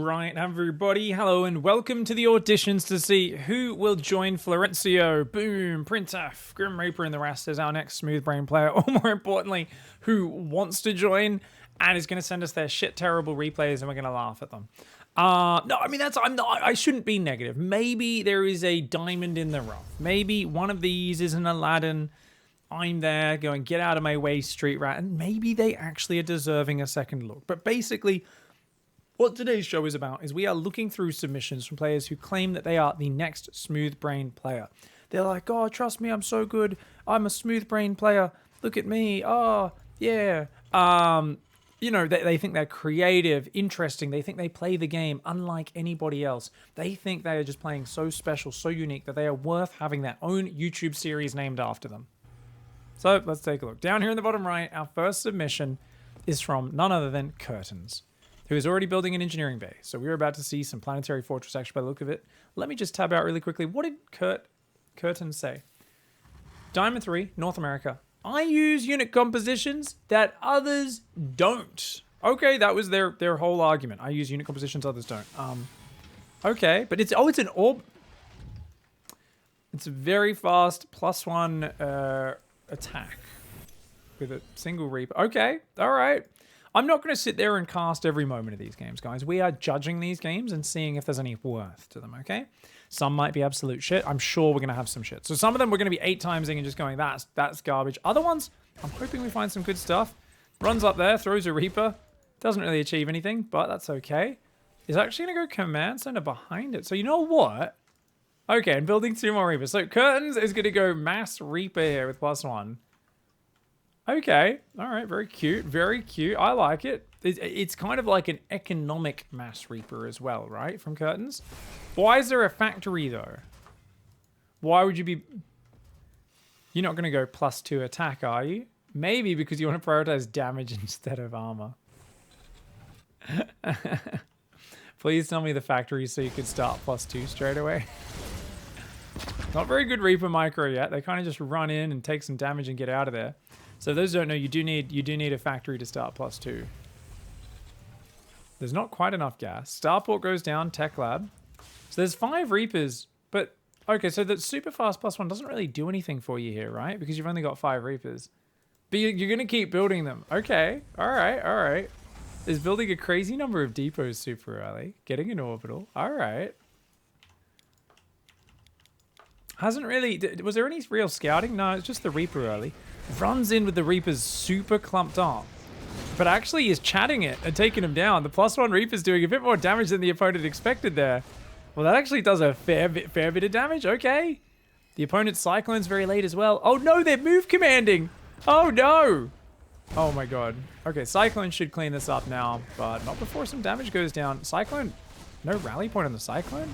right, everybody, hello and welcome to the auditions to see who will join Florencio, Boom, PrintF, Grim Reaper and the rest as our next Smooth Brain player, or more importantly, who wants to join and is going to send us their shit terrible replays and we're going to laugh at them. No, I mean, I shouldn't be negative. Maybe there is a diamond in the rough. Maybe one of these is an Aladdin. I'm there going, get out of my way, street rat, and maybe they actually are deserving a second look. But basically, what today's show is about is we are looking through submissions from players who claim that they are the next Smooth Brain player. They're like, oh, trust me, I'm so good. I'm a Smooth Brain player. Look at me. Oh, yeah. You know, they think they're creative, interesting. They think they play the game unlike anybody else. They think they are just playing so special, so unique that they are worth having their own YouTube series named after them. So let's take a look. Down here in the bottom right, our first submission is from none other than Curtains, who is already building an engineering base. So we're about to see some planetary fortress action by the look of it. Let me just tab out really quickly. What did Curtains say? Diamond 3, North America. I use unit compositions that others don't. Okay, that was their whole argument. I use unit compositions others don't. Okay, but it's an orb. It's a very fast +1 attack with a single Reaper. Okay, all right. I'm not going to sit there and cast every moment of these games, guys. We are judging these games and seeing if there's any worth to them, okay? Some might be absolute shit. I'm sure we're going to have some shit. So some of them we're going to be 8-timesing and just going, that's garbage. Other ones, I'm hoping we find some good stuff. Runs up there, throws a Reaper. Doesn't really achieve anything, but that's okay. Is actually going to go Command Center behind it. So you know what? Okay, and building 2 more Reapers. So Curtains is going to go Mass Reaper here with +1. Okay, all right, very cute, very cute. I like it. It's kind of like an economic Mass Reaper as well, right, from Curtains? Why is there a factory, though? Why would you be... You're not going to go +2 attack, are you? Maybe because you want to prioritize damage instead of armor. Please tell me the factory so you could start +2 straight away. Not very good Reaper micro yet. They kind of just run in and take some damage and get out of there. So those who don't know, you do need a factory to start +2. There's not quite enough gas. Starport goes down, Tech Lab. So there's 5 Reapers, but okay, so that super fast +1 doesn't really do anything for you here, right? Because you've only got 5 Reapers. But you're going to keep building them. Okay, all right, all right. Is building a crazy number of depots super early. Getting an orbital. All right. Hasn't really... Was there any real scouting? No, it's just the Reaper early. Runs in with the Reapers super clumped up. But actually is chatting it and taking him down. The +1 Reaper's doing a bit more damage than the opponent expected there. Well, that actually does a fair bit of damage. Okay. The opponent's Cyclone's very late as well. Oh no, they're move commanding. Oh no. Oh my god. Okay, Cyclone should clean this up now, but not before some damage goes down. Cyclone, no rally point on the Cyclone?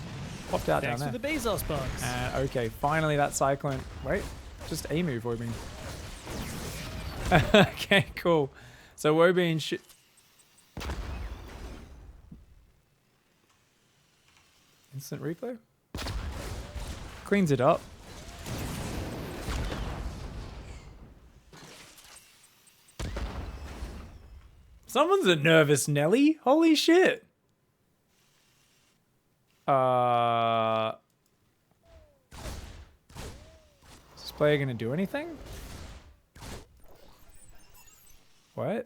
Popped out down there. Thanks for the Bezos bugs. Okay, finally that Cyclone. Wait, just a move, Wobean. Okay, cool. So Wobean should... Instant replay? Cleans it up. Someone's a nervous Nelly. Holy shit. Is this player gonna do anything? What?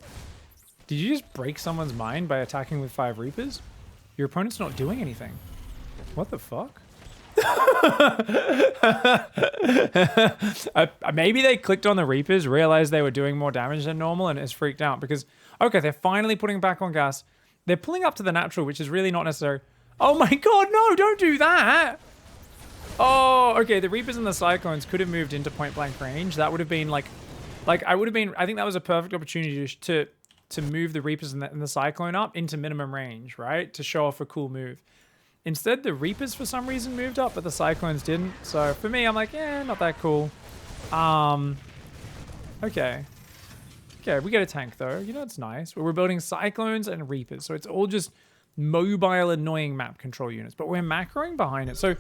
Did you just break someone's mind by attacking with 5 Reapers? Your opponent's not doing anything. What the fuck? Maybe they clicked on the Reapers, realized they were doing more damage than normal, and is freaked out because, okay, they're finally putting back on gas. They're pulling up to the natural, which is really not necessary. Oh my god, no, don't do that! Oh, okay, the Reapers and the Cyclones could have moved into point blank range. That would have been like I think that was a perfect opportunity to move the Reapers and the Cyclone up into minimum range, right? To show off a cool move. Instead, the Reapers for some reason moved up, but the Cyclones didn't. So for me, I'm like, yeah, not that cool. Okay. Okay, we get a tank though. You know, it's nice. But we're building Cyclones and Reapers. So it's all just mobile, annoying map control units. But we're macroing behind it. So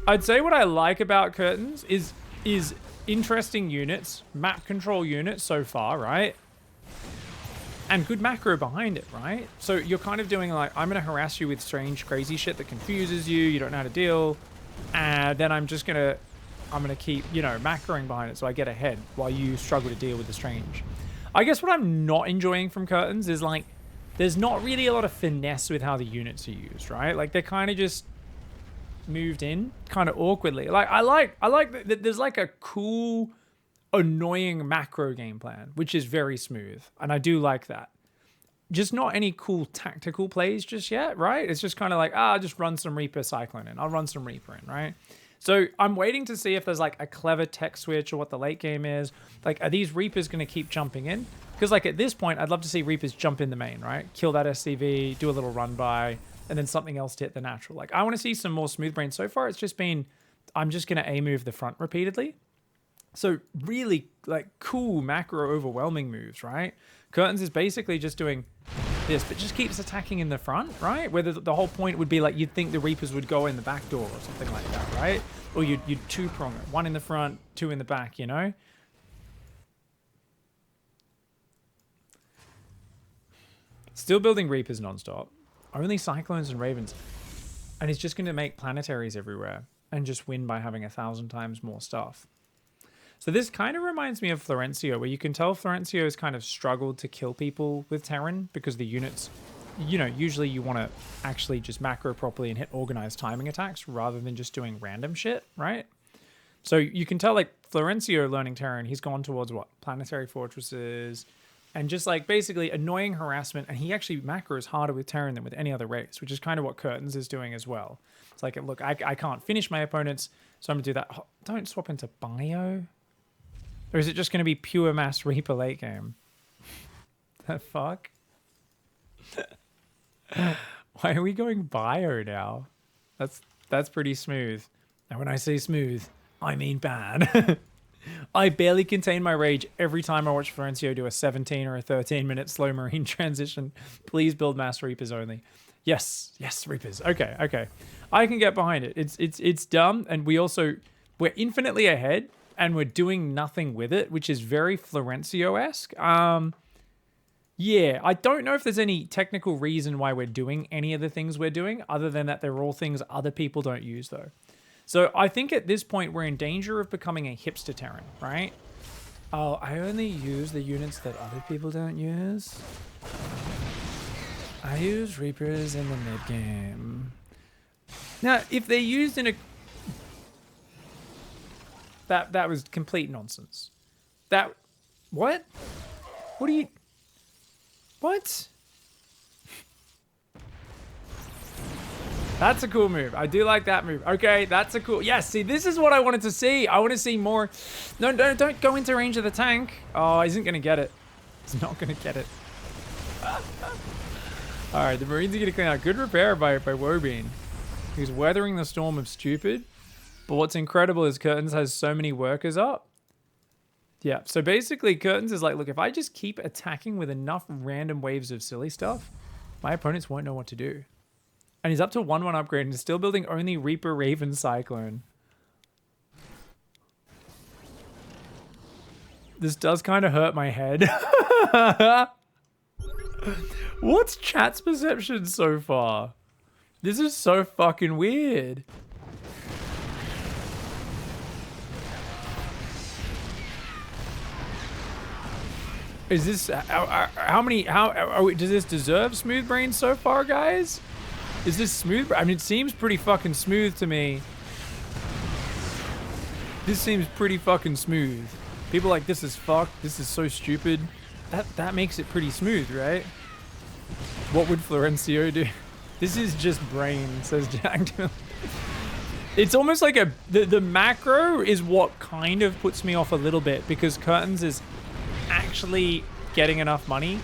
I'd say what I like about Curtains is interesting units, map control units so far, right? and good macro behind it, right? So you're kind of doing like, I'm going to harass you with strange, crazy shit that confuses you. You don't know how to deal. And then I'm going to keep, you know, macroing behind it so I get ahead while you struggle to deal with the strange. I guess what I'm not enjoying from Curtains is like, there's not really a lot of finesse with how the units are used, right? Like they're kind of just moved in kind of awkwardly. Like I like that there's like a cool, annoying macro game plan, which is very smooth. And I do like that. Just not any cool tactical plays just yet, right? It's just kind of like, I'll just run some Reaper Cyclone in. I'll run some Reaper in, right? So I'm waiting to see if there's like a clever tech switch or what the late game is. Like, are these Reapers going to keep jumping in? Because like at this point, I'd love to see Reapers jump in the main, right? Kill that SCV, do a little run by, and then something else to hit the natural. Like I want to see some more smooth brain. So far, it's just been, I'm just going to A-move the front repeatedly. So really like cool macro overwhelming moves, right? Curtains is basically just doing this, but just keeps attacking in the front, right? Whether the whole point would be like, you'd think the Reapers would go in the back door or something like that, right? Or you'd two-prong it. One in the front, two in the back, you know? Still building Reapers nonstop. Only Cyclones and Ravens. And he's just going to make planetaries everywhere and just win by having 1,000 times more stuff. So this kind of reminds me of Florencio, where you can tell Florencio has kind of struggled to kill people with Terran because the units, you know, usually you want to actually just macro properly and hit organized timing attacks rather than just doing random shit, right? So you can tell like Florencio learning Terran, he's gone towards what? Planetary fortresses and just like basically annoying harassment. And he actually macros harder with Terran than with any other race, which is kind of what Curtains is doing as well. It's like, look, I can't finish my opponents, so I'm going to do that. Oh, don't swap into Bio. Or is it just going to be pure mass Reaper late game? The fuck? Why are we going bio now? That's pretty smooth. And when I say smooth, I mean bad. I barely contain my rage every time I watch Florencio do a 17 or a 13-minute slow marine transition. Please build mass Reapers only. Yes, Reapers. Okay. I can get behind it. It's dumb, and we're infinitely ahead. And we're doing nothing with it, which is very Florencio-esque. Yeah, I don't know if there's any technical reason why we're doing any of the things we're doing, other than that they're all things other people don't use, though. So I think at this point, we're in danger of becoming a hipster Terran, right? Oh, I only use the units that other people don't use. I use Reapers in the mid-game. Now, if they're used in a... That was complete nonsense. What? What are you... What? That's a cool move. I do like that move. Okay, that's a cool... Yes, see, this is what I wanted to see. I want to see more... No, don't go into range of the tank. Oh, he isn't going to get it. He's not going to get it. All right, the Marines are going to clean out. Good repair by Wobean. He's weathering the storm of stupid. But what's incredible is Curtains has so many workers up. Yeah, so basically Curtains is like, look, if I just keep attacking with enough random waves of silly stuff, my opponents won't know what to do. And he's up to 1-1 upgrade and is still building only Reaper, Raven, Cyclone. This does kind of hurt my head. What's chat's perception so far? This is so fucking weird. Is this does this deserve smooth brain so far, guys? Is this smooth? I mean, it seems pretty fucking smooth to me. This seems pretty fucking smooth. People are like, this is fucked. This is so stupid. That makes it pretty smooth, right? What would Florencio do? This is just brain, says Jack. It's almost like the macro is what kind of puts me off a little bit, because Curtains is actually getting enough money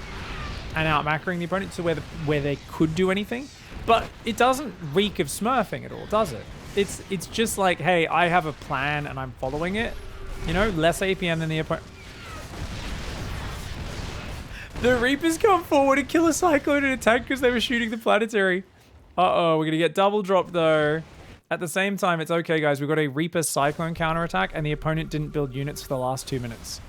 and out macroing the opponent to where they could do anything, but it doesn't reek of smurfing at all, does it? It's just like, hey, I have a plan and I'm following it, you know, less APM than the opponent. The Reapers come forward and kill a Cyclone in a tank because they were shooting the planetary. Uh-oh, we're gonna get double dropped though. At the same time, it's okay, guys. We've got a Reaper Cyclone counterattack and the opponent didn't build units for the last 2 minutes.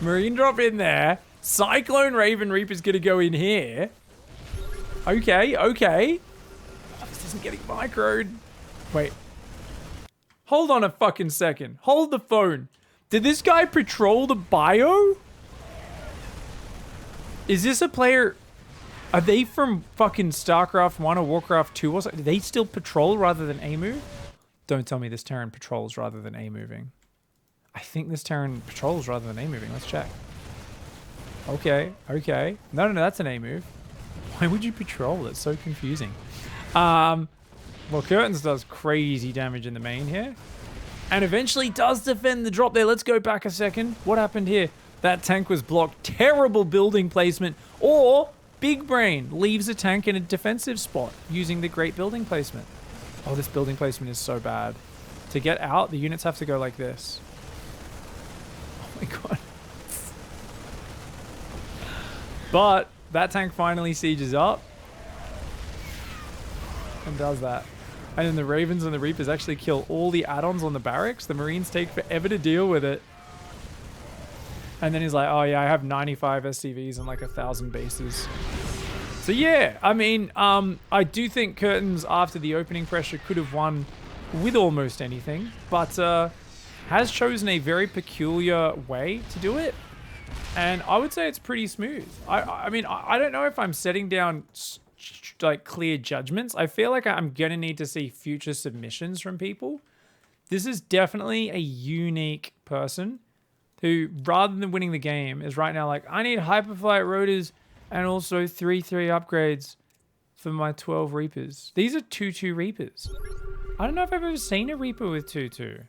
Marine drop in there. Cyclone Raven Reaper's gonna go in here. Okay, okay. Oh, this isn't getting microed. Wait. Hold on a fucking second. Hold the phone. Did this guy patrol the bio? Is this a player... Are they from fucking StarCraft 1 or Warcraft 2 or something? Do they still patrol rather than A-move? Don't tell me this Terran patrols rather than A-moving. I think this Terran patrols rather than A-moving. Let's check. Okay, okay. No, that's an A-move. Why would you patrol? It's so confusing. Well, Curtains does crazy damage in the main here. And eventually does defend the drop there. Let's go back a second. What happened here? That tank was blocked. Terrible building placement. Or Big Brain leaves a tank in a defensive spot using the great building placement. Oh, this building placement is so bad. To get out, the units have to go like this. Oh my god. But that tank finally sieges up. And does that. And then the Ravens and the Reapers actually kill all the add-ons on the barracks. The Marines take forever to deal with it. And then he's like, oh yeah, I have 95 SCVs and like 1,000 bases. So yeah, I mean, I do think Curtains after the opening pressure could have won with almost anything, but has chosen a very peculiar way to do it. And I would say it's pretty smooth. I mean, I don't know if I'm setting down like clear judgments. I feel like I'm gonna need to see future submissions from people. This is definitely a unique person who, rather than winning the game, is right now like, I need Hyperflight Rotors and also 3/3 upgrades for my 12 Reapers. These are 2/2 Reapers. I don't know if I've ever seen a Reaper with 2/2.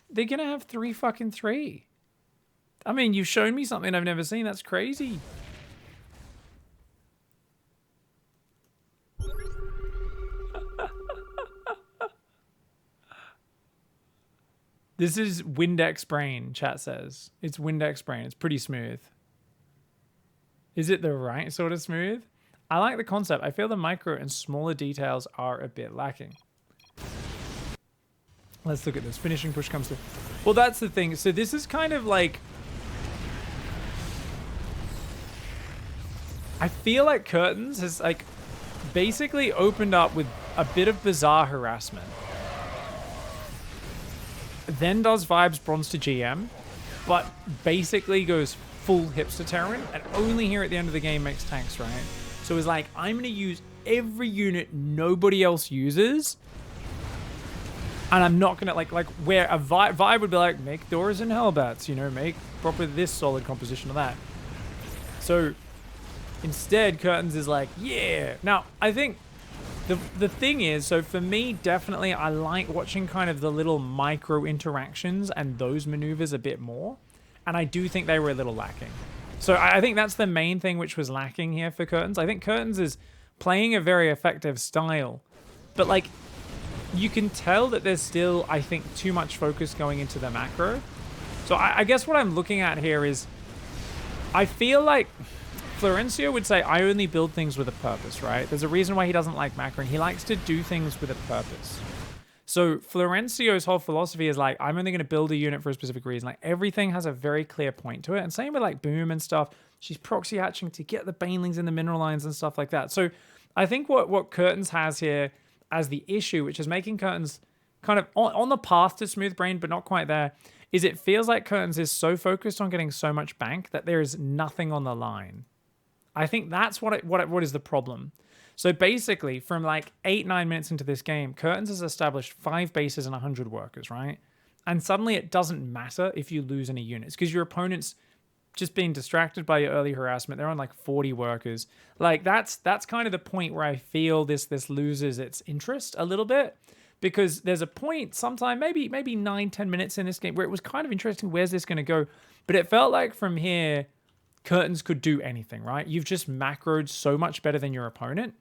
They're gonna have 3 fucking 3. I mean, you've shown me something I've never seen. That's crazy. This is Windex Brain, chat says. It's Windex Brain. It's pretty smooth. Is it the right sort of smooth? I like the concept. I feel the micro and smaller details are a bit lacking. Let's look at this. Finishing push comes through. Well, that's the thing. So this is kind of like... I feel like Curtains has like basically opened up with a bit of bizarre harassment. Then does vibes bronze to GM, but basically goes full hipster Terran, and only here at the end of the game makes tanks, right? So it's like, I'm going to use every unit nobody else uses, and I'm not going to, like where a vibe would be like, make Doors and Hellbats, you know, make proper this solid composition of that. So instead, Curtains is like, yeah. Now, I think the thing is, so for me, definitely, I like watching kind of the little micro interactions and those maneuvers a bit more. And I do think they were a little lacking. So I think that's the main thing which was lacking here for Curtains. I think Curtains is playing a very effective style. But like, you can tell that there's still, I think, too much focus going into the macro. So I guess what I'm looking at here is, I feel like Florencio would say, I only build things with a purpose, right? There's a reason why he doesn't like macroing. He likes to do things with a purpose. So Florencio's whole philosophy is like, I'm only going to build a unit for a specific reason. Like, everything has a very clear point to it. And same with like Boom and stuff. She's proxy hatching to get the banelings in the mineral lines and stuff like that. So I think what Curtains has here as the issue, which is making Curtains kind of on the path to smooth brain, but not quite there, is it feels like Curtains is so focused on getting so much bank that there is nothing on the line. I think that's what is the problem. So basically, from like 8-9 minutes into this game, Curtains has established 5 bases and 100 workers, right? And suddenly it doesn't matter if you lose any units because your opponent's just being distracted by your early harassment. They're on like 40 workers. Like that's kind of the point where I feel this loses its interest a little bit, because there's a point sometime, maybe 9-10 minutes in this game where it was kind of interesting. Where's this going to go? But it felt like from here, Curtains could do anything, right? You've just macroed so much better than your opponent,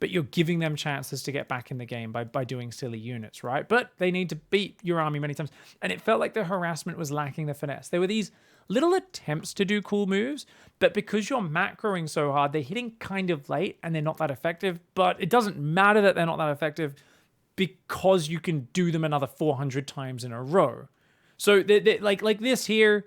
but you're giving them chances to get back in the game by doing silly units, right? But they need to beat your army many times. And it felt like the harassment was lacking the finesse. There were these little attempts to do cool moves, but because you're macroing so hard, they're hitting kind of late and they're not that effective. But it doesn't matter that they're not that effective because you can do them another 400 times in a row. So like this here,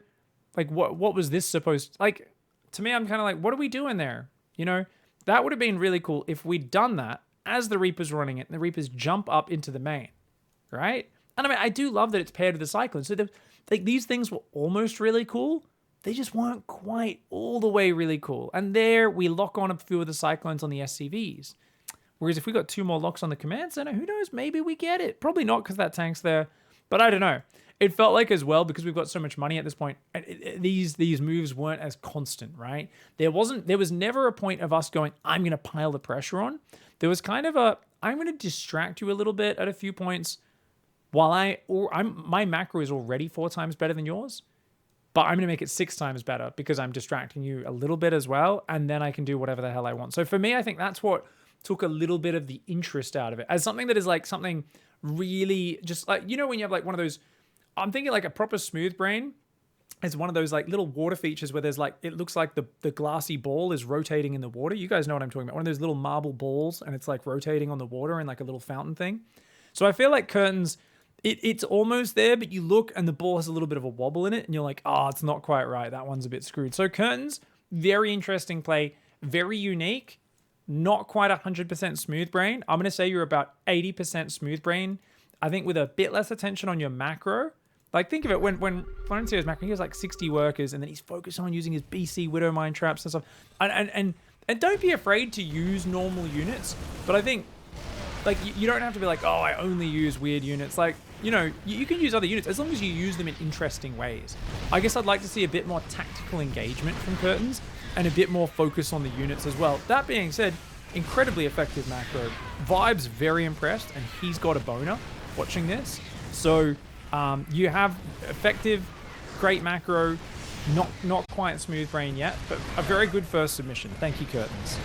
like what was this supposed to, like, to me, I'm kind of like, what are we doing there? You know, that would have been really cool if we'd done that as the Reaper's running it and the Reapers jump up into the main, right? And I mean, I do love that it's paired with the Cyclones. So like these things were almost really cool. They just weren't quite all the way really cool. And there we lock on a few of the Cyclones on the SCVs. Whereas if we got 2 more locks on the command center, who knows? Maybe we get it. Probably not because that tank's there. But I don't know. It felt like as well, because we've got so much money at this point, these moves weren't as constant, right? There was never a point of us going, I'm going to pile the pressure on. There was kind of I'm going to distract you a little bit at a few points while my macro is already 4 times better than yours, but I'm going to make it 6 times better because I'm distracting you a little bit as well, and then I can do whatever the hell I want. So for me, I think that's what took a little bit of the interest out of it as something that is like something really just like, you know, when you have like one of those, I'm thinking like a proper smooth brain is one of those like little water features where there's like, it looks like the glassy ball is rotating in the water. You guys know what I'm talking about. One of those little marble balls and it's like rotating on the water in like a little fountain thing. So I feel like Curtains, it's almost there, but you look and the ball has a little bit of a wobble in it and you're like, oh, it's not quite right. That one's a bit screwed. So Curtains, very interesting play, very unique. Not quite 100% smooth brain. I'm going to say you're about 80% smooth brain. I think with a bit less attention on your macro. Like think of it, when Florencio's macro, he has like 60 workers and then he's focused on using his BC Widow Mine traps and stuff. And don't be afraid to use normal units. But I think like you don't have to be like, oh, I only use weird units. Like, you know, you can use other units as long as you use them in interesting ways. I guess I'd like to see a bit more tactical engagement from Curtains and a bit more focus on the units as well. That being said, incredibly effective macro. Vibe's very impressed, and he's got a boner watching this. So you have effective, great macro, not quite smooth brain yet, but a very good first submission. Thank you, Curtains.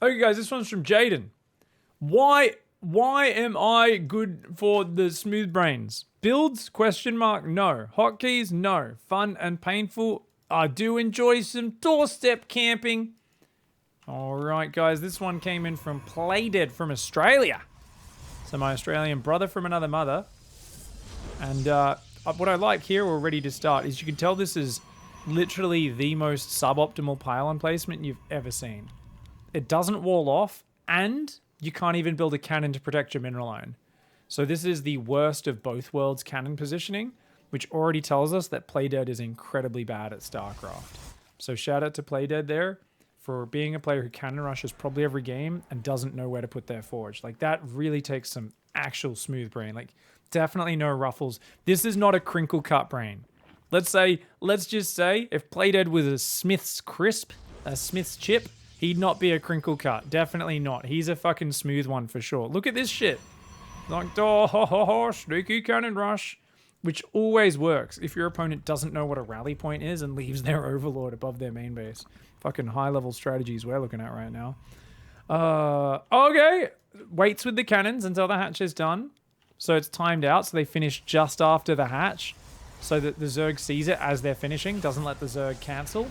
Okay, guys, this one's from Jaden. Why am I good for the smooth brains? Builds? Question mark. No. Hotkeys? No. Fun and painful? I do enjoy some doorstep camping. All right, guys, this one came in from Playdead from Australia. So my Australian brother from another mother. And what I like here already to start is you can tell this is literally the most suboptimal pylon placement you've ever seen. It doesn't wall off, and you can't even build a cannon to protect your mineral iron. So this is the worst of both worlds cannon positioning, which already tells us that Playdead is incredibly bad at StarCraft. So shout out to Playdead there for being a player who cannon rushes probably every game and doesn't know where to put their forge. Like that really takes some actual smooth brain. Like definitely no ruffles. This is not a crinkle cut brain. Let's just say if Playdead was a Smith's crisp, a Smith's chip, he'd not be a crinkle cut. Definitely not. He's a fucking smooth one for sure. Look at this shit. Like, oh, sneaky cannon rush. Which always works if your opponent doesn't know what a rally point is and leaves their overlord above their main base. Fucking high-level strategies we're looking at right now. Okay. Waits with the cannons until the hatch is done. So it's timed out, so they finish just after the hatch. So that the Zerg sees it as they're finishing, doesn't let the Zerg cancel.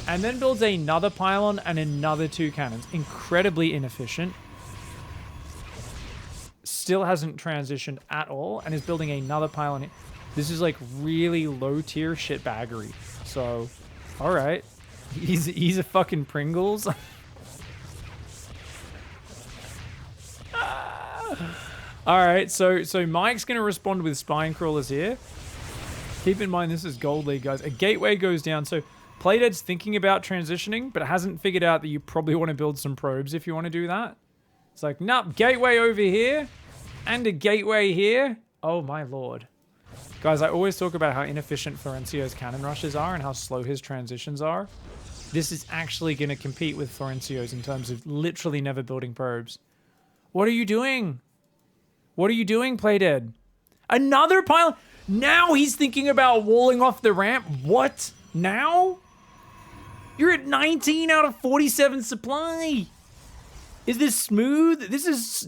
And then builds another pylon and another 2 cannons. Incredibly inefficient. Still hasn't transitioned at all and is building another pylon. This is like really low tier shitbaggery. So, all right. He's a fucking Pringles. All right, so Mike's going to respond with spine crawlers here. Keep in mind this is Gold League, guys. A gateway goes down. So Playdead's thinking about transitioning, but hasn't figured out that you probably want to build some probes if you want to do that. It's like, nope, gateway over here and a gateway here. Oh, my lord. Guys, I always talk about how inefficient Florencio's cannon rushes are and how slow his transitions are. This is actually going to compete with Florencio's in terms of literally never building probes. What are you doing? What are you doing, Playdead? Another pylon? Now he's thinking about walling off the ramp? What? Now? You're at 19 out of 47 supply. Is this smooth? This is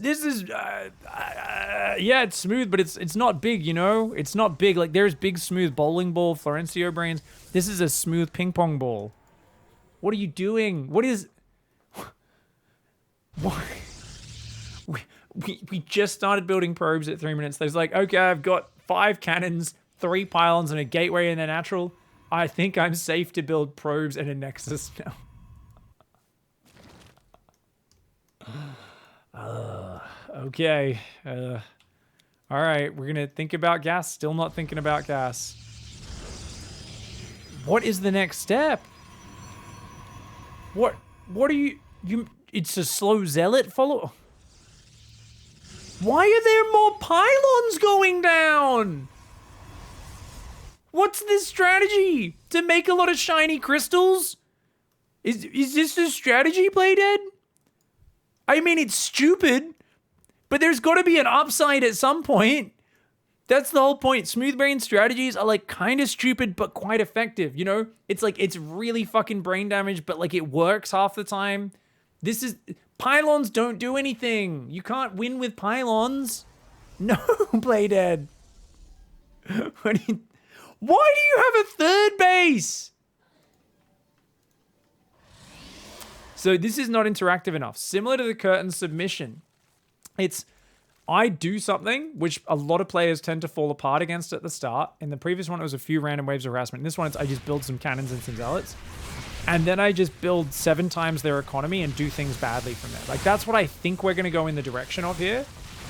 yeah, it's smooth, but it's not big, you know? It's not big. Like, there's big, smooth bowling ball, Florencio brains. This is a smooth ping pong ball. What are you doing? What is... What? We just started building probes at 3 minutes. There's like, okay, I've got 5 cannons, 3 pylons, and a gateway in their natural. I think I'm safe to build probes and a nexus now. Okay. All right, we're gonna think about gas. Still not thinking about gas. What is the next step? What are you? It's a slow zealot follow. Why are there more pylons going down? What's this strategy? To make a lot of shiny crystals? Is this the strategy, Playdead? I mean, it's stupid, but there's got to be an upside at some point. That's the whole point. Smooth brain strategies are like kind of stupid, but quite effective, you know? It's like, it's really fucking brain damage, but like it works half the time. Pylons don't do anything. You can't win with pylons. No, Playdead. Why do you have a third base? So this is not interactive enough. Similar to the curtain submission. I do something which a lot of players tend to fall apart against at the start. In the previous one, it was a few random waves of harassment. In this one, I just build some cannons and some zealots. And then I just build 7 times their economy and do things badly from there. Like, that's what I think we're going to go in the direction of here.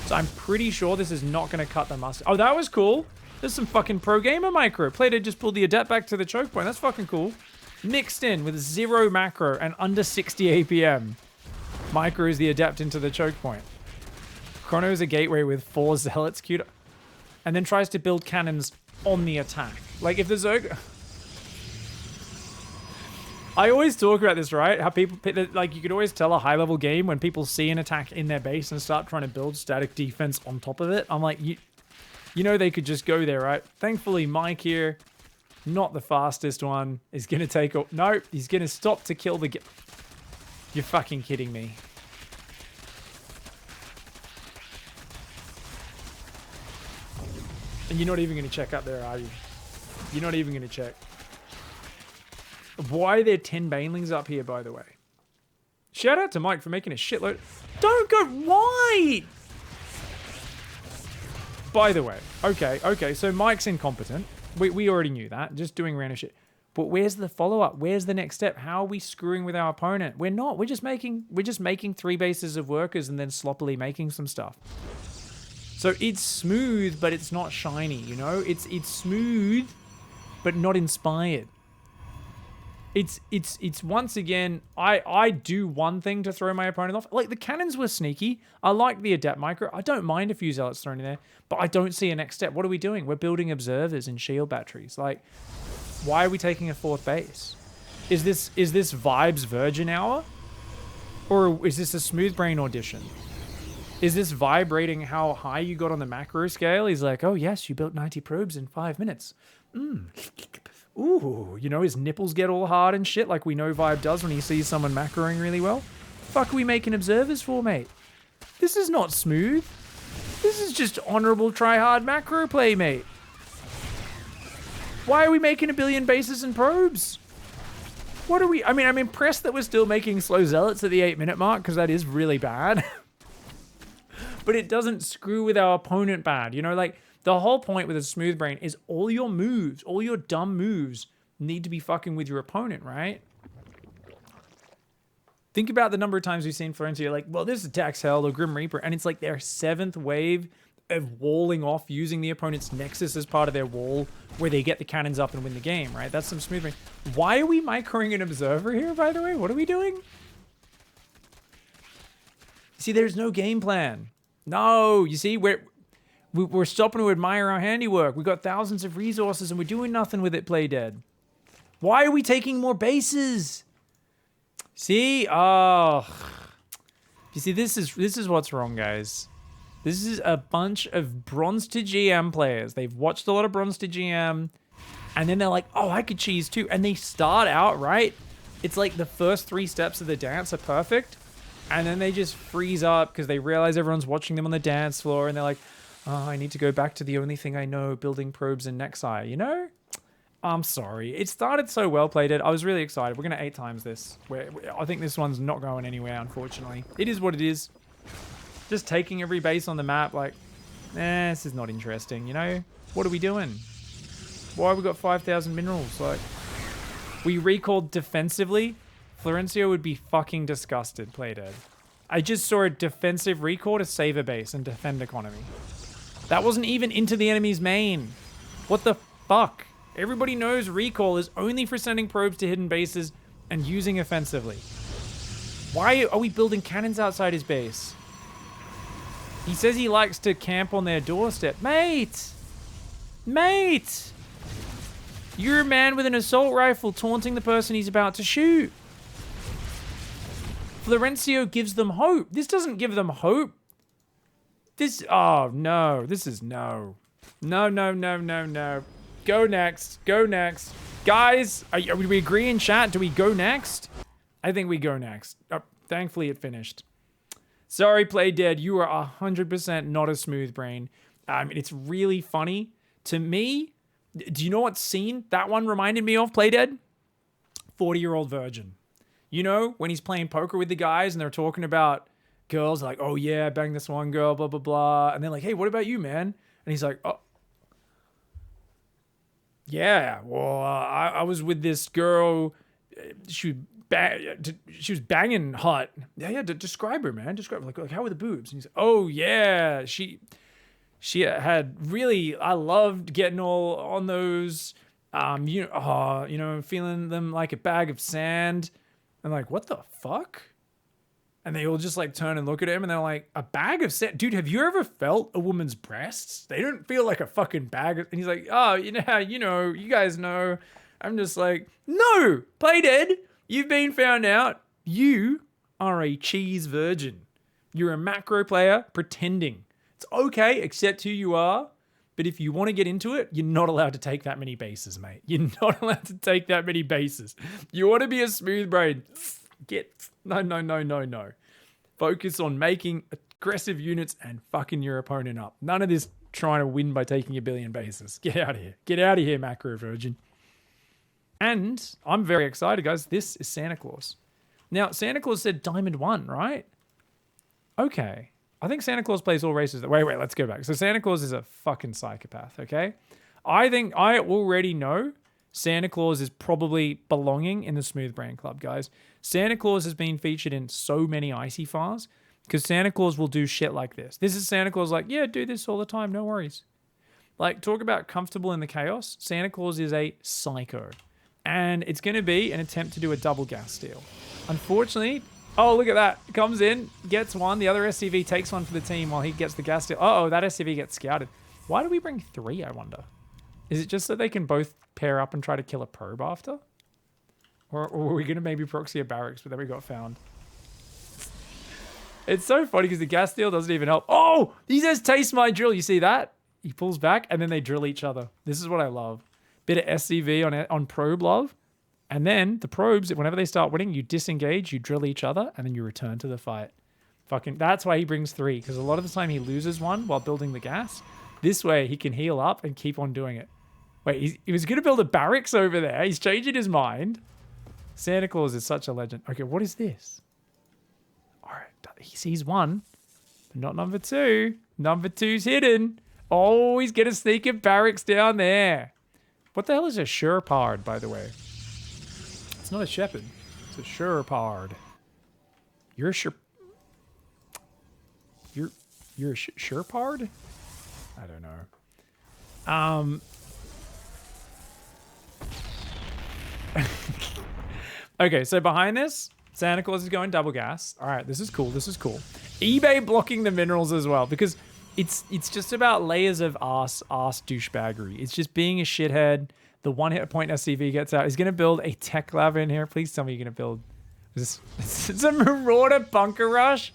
So I'm pretty sure this is not going to cut the mustard. Oh, that was cool. There's some fucking pro gamer micro. Playdead just pulled the adept back to the choke point. That's fucking cool. Mixed in with 0 macro and under 60 APM. Micro is the adept into the choke point. Chrono is a gateway with 4 zealots queued, and then tries to build cannons on the attack. Like, if the Zerg... I always talk about this, right? How people, like, you could always tell a high-level game when people see an attack in their base and start trying to build static defense on top of it. I'm like, you know they could just go there, right? Thankfully, Mike here, not the fastest one, is going to take... No, he's going to stop to kill the... You're fucking kidding me. And you're not even going to check up there, are you? You're not even going to check. Why are there 10 banelings up here, by the way? Shout out to Mike for making a shitload. Don't go wide! By the way, okay, so Mike's incompetent. We already knew that, just doing random shit. But where's the follow-up? Where's the next step? How are we screwing with our opponent? We're not. We're just making 3 bases of workers and then sloppily making some stuff. So it's smooth, but it's not shiny, you know? It's smooth, but not inspired. It's once again, I do one thing to throw my opponent off. Like, the cannons were sneaky. I like the adept micro. I don't mind a few zealots thrown in there, but I don't see a next step. What are we doing? We're building observers and shield batteries. Like, why are we taking a 4th base? Is this Vibes Virgin Hour? Or is this a Smooth Brain audition? Is this vibrating how high you got on the macro scale? He's like, oh yes, you built 90 probes in 5 minutes. Ooh, you know, his nipples get all hard and shit like we know Vibe does when he sees someone macroing really well. Fuck are we making observers for, mate? This is not smooth. This is just honorable try-hard macro play, mate. Why are we making 1 billion bases and probes? What are we... I mean, I'm impressed that we're still making slow zealots at the 8-minute mark, because that is really bad. But it doesn't screw with our opponent bad. You know, like, the whole point with a smooth brain is all your moves, all your dumb moves need to be fucking with your opponent, right? Think about the number of times we've seen Florencio like, well, this attacks Hell or Grim Reaper, and it's like their 7th wave of walling off using the opponent's Nexus as part of their wall where they get the cannons up and win the game, right? That's some smooth brain. Why are we microing an observer here, by the way? What are we doing? See, there's no game plan. No, you see, we're stopping to admire our handiwork. We've got thousands of resources and we're doing nothing with it, Playdead. Why are we taking more bases? See? Oh. You see, this is what's wrong, guys. This is a bunch of Bronze to GM players. They've watched a lot of Bronze to GM, and then they're like, oh, I could cheese too. And they start out, right? It's like the first 3 steps of the dance are perfect. And then they just freeze up because they realize everyone's watching them on the dance floor. And they're like, oh, I need to go back to the only thing I know, building probes and Nexi, you know? I'm sorry. It started so well, Playdead. I was really excited. We're going to 8 times this. I think this one's not going anywhere, unfortunately. It is what it is. Just taking every base on the map, like, this is not interesting, you know? What are we doing? Why we got 5,000 minerals? Like, we recalled defensively. Florencio would be fucking disgusted, Playdead. I just saw a defensive recall to save a base and defend economy. That wasn't even into the enemy's main. What the fuck? Everybody knows recall is only for sending probes to hidden bases and using offensively. Why are we building cannons outside his base? He says he likes to camp on their doorstep. Mate! Mate! You're a man with an assault rifle taunting the person he's about to shoot. Florencio gives them hope. This doesn't give them hope. This, oh no, this is no. No, no, no, no, no. Go next, go next. Guys, are we agree in chat? Do we go next? I think we go next. Oh, thankfully it finished. Sorry, Play Dead, you are 100% not a smooth brain. It's really funny. To me, do you know what scene that one reminded me of, Play Dead? 40-year-old virgin. You know, when he's playing poker with the guys and they're talking about girls, like, oh yeah, I banged this one girl, blah, blah, blah. And they're like, hey, what about you, man? And he's like, oh, yeah, well, I was with this girl. She was banging hot. Yeah, describe her, man. Describe her. Like, how were the boobs? And he's like, oh yeah, she had really, I loved getting all on those, feeling them like a bag of sand. And like, what the fuck? And they all just like turn and look at him and they're like, a bag of sand? Dude, have you ever felt a woman's breasts? They don't feel like a fucking bag of, and he's like, oh, you guys know. I'm just like, no, Play Dead, you've been found out. You are a cheese virgin. You're a macro player pretending. It's okay, accept who you are. But if you want to get into it, you're not allowed to take that many bases, mate. You're not allowed to take that many bases. You want to be a smooth brain. No. Focus on making aggressive units and fucking your opponent up. None of this trying to win by taking a billion bases. Get out of here. Get out of here, macro virgin. And I'm very excited, guys. This is Santa Claus. Now, Santa Claus said Diamond 1, right? Okay. I think Santa Claus plays all races. Wait, let's go back. So Santa Claus is a fucking psychopath, okay? I think I already know Santa Claus is probably belonging in the Smooth Brain Club, guys. Santa Claus has been featured in so many Icy Files because Santa Claus will do shit like this. This is Santa Claus like, yeah, do this all the time, no worries. Like, talk about comfortable in the chaos. Santa Claus is a psycho. And it's going to be an attempt to do a double gas steal. Unfortunately, oh, look at that. Comes in, gets one. The other SCV takes one for the team while he gets the gas steal. Uh-oh, that SCV gets scouted. Why do we bring 3, I wonder? Is it just so they can both pair up and try to kill a probe after? Or are we going to maybe proxy a barracks, but then we got found? It's so funny because the gas steal doesn't even help. Oh, he says, taste my drill. You see that? He pulls back and then they drill each other. This is what I love. Bit of SCV on probe love. And then the probes, whenever they start winning, you disengage, you drill each other, and then you return to the fight. Fucking, that's why he brings 3, because a lot of the time he loses one while building the gas. This way he can heal up and keep on doing it. Wait, he was going to build a barracks over there. He's changing his mind. Santa Claus is such a legend. Okay, what is this? All right, he sees 1, but not number 2. Number 2's hidden. Oh, he's going to sneak a barracks down there. What the hell is a Sherpard, by the way? It's not a shepherd. It's a Sherpard. You're a You're a Sherpard? I don't know. Okay, so behind this, Santa Claus is going double gas. All right, this is cool. This is cool. eBay blocking the minerals as well because it's just about layers of ass douchebaggery. It's just being a shithead. The 1 hit point SCV gets out. He's going to build a tech lab in here. Please tell me you're going to build... It's a Marauder bunker rush?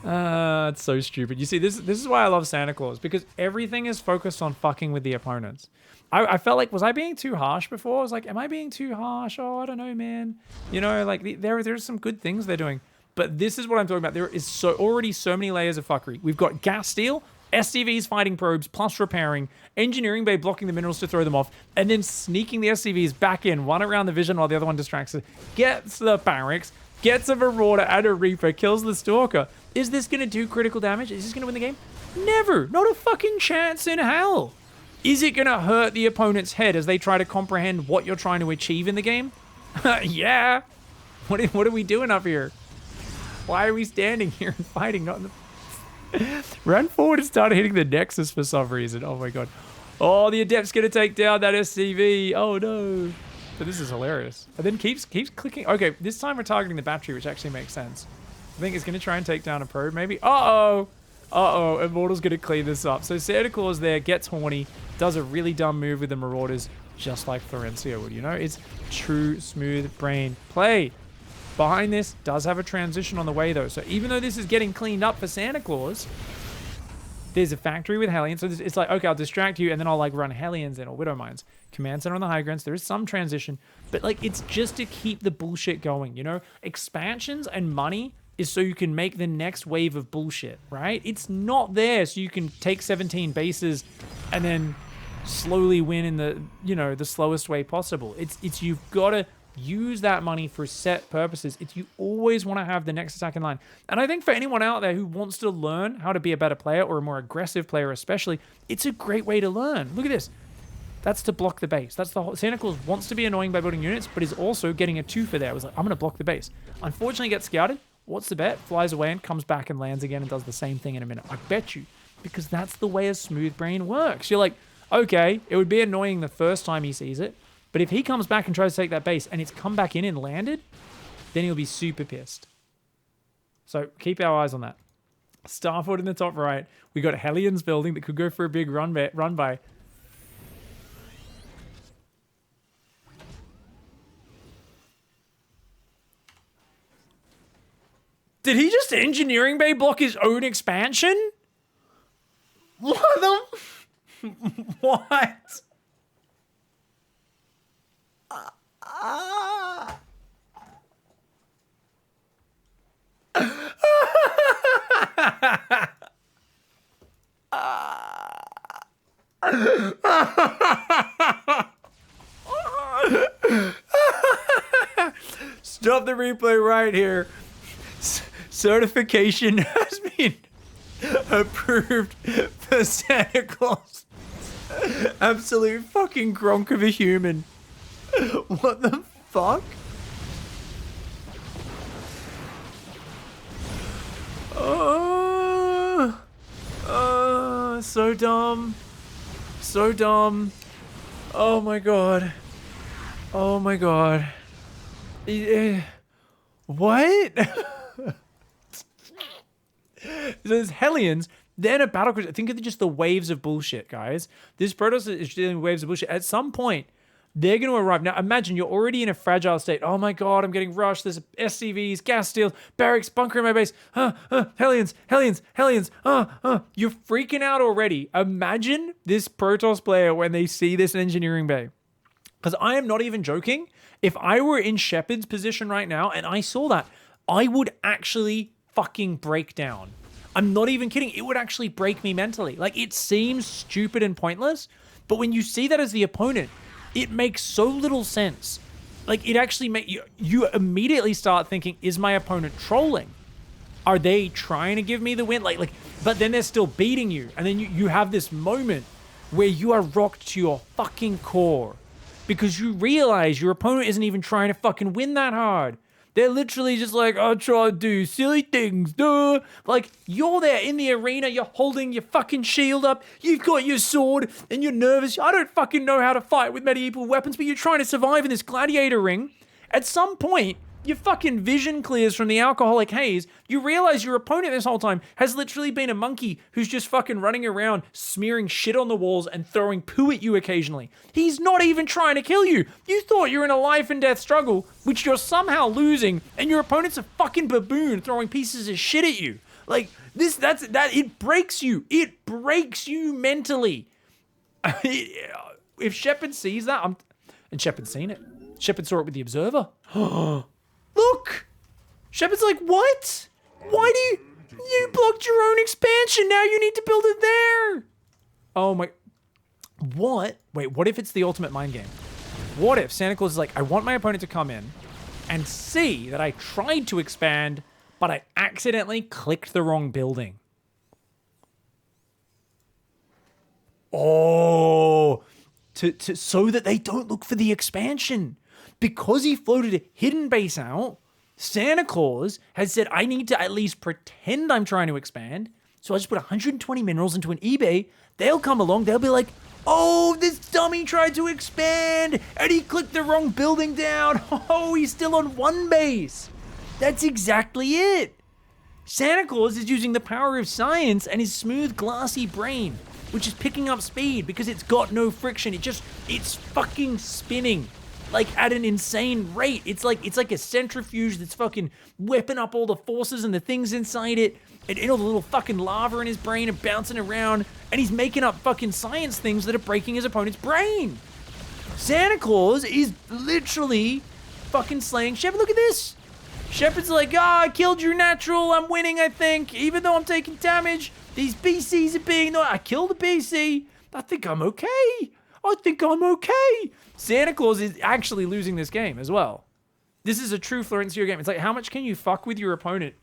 It's so stupid. You see, this is why I love Santa Claus, because everything is focused on fucking with the opponents. I felt like, was I being too harsh before? I was like, am I being too harsh? Oh, I don't know, man. You know, like, there's some good things they're doing. But this is what I'm talking about. There is already so many layers of fuckery. We've got gas steal, SCVs fighting probes, plus repairing, engineering bay blocking the minerals to throw them off, and then sneaking the SCVs back in, one around the vision while the other one distracts it, gets the barracks, gets a Marauder and a Reaper, kills the Stalker. Is this going to do critical damage? Is this going to win the game? Never. Not a fucking chance in hell. Is it going to hurt the opponent's head as they try to comprehend what you're trying to achieve in the game? Yeah. What are we doing up here? Why are we standing here and fighting? Not in the... Run forward and start hitting the Nexus for some reason. Oh my god. Oh, the Adept's going to take down that SCV. Oh no. But this is hilarious. And then keeps clicking. Okay, this time we're targeting the battery, which actually makes sense. I think it's going to try and take down a probe, maybe. Uh-oh. Uh-oh. Immortal's going to clean this up. So Santa Claus there gets horny, does a really dumb move with the Marauders, just like Florencio would, you know? It's true smooth brain play. Behind this does have a transition on the way, though. So even though this is getting cleaned up for Santa Claus, there's a factory with Hellions. So it's like, okay, I'll distract you, and then I'll, like, run Hellions in or Widow Mines. Command Center on the high grounds. There is some transition. But, like, it's just to keep the bullshit going, you know? Expansions and money is so you can make the next wave of bullshit, right? It's not there so you can take 17 bases and then slowly win in the, you know, the slowest way possible. It's you've got to use that money for set purposes. You always want to have the next attack in line. And I think for anyone out there who wants to learn how to be a better player, or a more aggressive player especially, it's a great way to learn. Look at this. That's to block the base. That's the whole... Santa Claus wants to be annoying by building units, but is also getting a 2 for there. I was like, I'm going to block the base. Unfortunately, gets scouted. What's the bet? Flies away and comes back and lands again and does the same thing in a minute. I bet you. Because that's the way a smooth brain works. You're like, okay, it would be annoying the first time he sees it, but if he comes back and tries to take that base and it's come back in and landed, then he'll be super pissed. So keep our eyes on that. Starford in the top right. We got Hellions building that could go for a big run by. Did he just engineering bay block his own expansion? What the... What? Stop the replay right here. Certification has been approved for Santa Claus. Absolute fucking gronk of a human. What the fuck? So dumb. So dumb. Oh my god. Oh my god. What? There's Hellions, then a battle cruiser. Think of just the waves of bullshit, guys. This Protoss is dealing with waves of bullshit. At some point, they're going to arrive. Now, imagine you're already in a fragile state. Oh my god, I'm getting rushed. There's SCVs, gas steels, barracks, bunker in my base. Hellions. You're freaking out already. Imagine this Protoss player when they see this engineering bay. Because I am not even joking. If I were in Shepard's position right now and I saw that, I would actually fucking break down. I'm not even kidding. It would actually break me mentally. Like, it seems stupid and pointless, but when you see that as the opponent, it makes so little sense. Like, it actually makes you immediately start thinking, is my opponent trolling? Are they trying to give me the win? Like, but then they're still beating you. And then you have this moment where you are rocked to your fucking core because you realize your opponent isn't even trying to fucking win that hard. They're literally just like, I'll try to do silly things, duh. Like, you're there in the arena, you're holding your fucking shield up, you've got your sword, and you're nervous. I don't fucking know how to fight with medieval weapons, but you're trying to survive in this gladiator ring. At some point, your fucking vision clears from the alcoholic haze. You realize your opponent this whole time has literally been a monkey who's just fucking running around smearing shit on the walls and throwing poo at you occasionally. He's not even trying to kill you. You thought you were in a life and death struggle, which you're somehow losing, and your opponent's a fucking baboon throwing pieces of shit at you. Like, it breaks you. It breaks you mentally. If Shepard sees that, and Shepard's seen it. Shepard saw it with the Observer. Look! Shepard's like, what? Why do you blocked your own expansion, now you need to build it there! Oh my... What? Wait, what if it's the ultimate mind game? What if Santa Claus is like, I want my opponent to come in and see that I tried to expand, but I accidentally clicked the wrong building. Oh, so that they don't look for the expansion. Because he floated a hidden base out, Santa Claus has said, I need to at least pretend I'm trying to expand. So I just put 120 minerals into an eBay. They'll come along. They'll be like, oh, this dummy tried to expand and he clicked the wrong building down. Oh, he's still on one base. That's exactly it. Santa Claus is using the power of science and his smooth, glassy brain, which is picking up speed because it's got no friction. It's fucking spinning like at an insane rate. It's like a centrifuge that's fucking whipping up all the forces and the things inside it. And all the little fucking lava in his brain and bouncing around, and he's making up fucking science things that are breaking his opponent's brain. Santa Claus is literally fucking slaying Shepard. Look at this. Shepard's like, I killed your natural. I'm winning, I think, even though I'm taking damage. These BCs are being... I killed a BC. I think I'm okay. Santa Claus is actually losing this game as well. This is a true Florencio game. It's like, how much can you fuck with your opponent,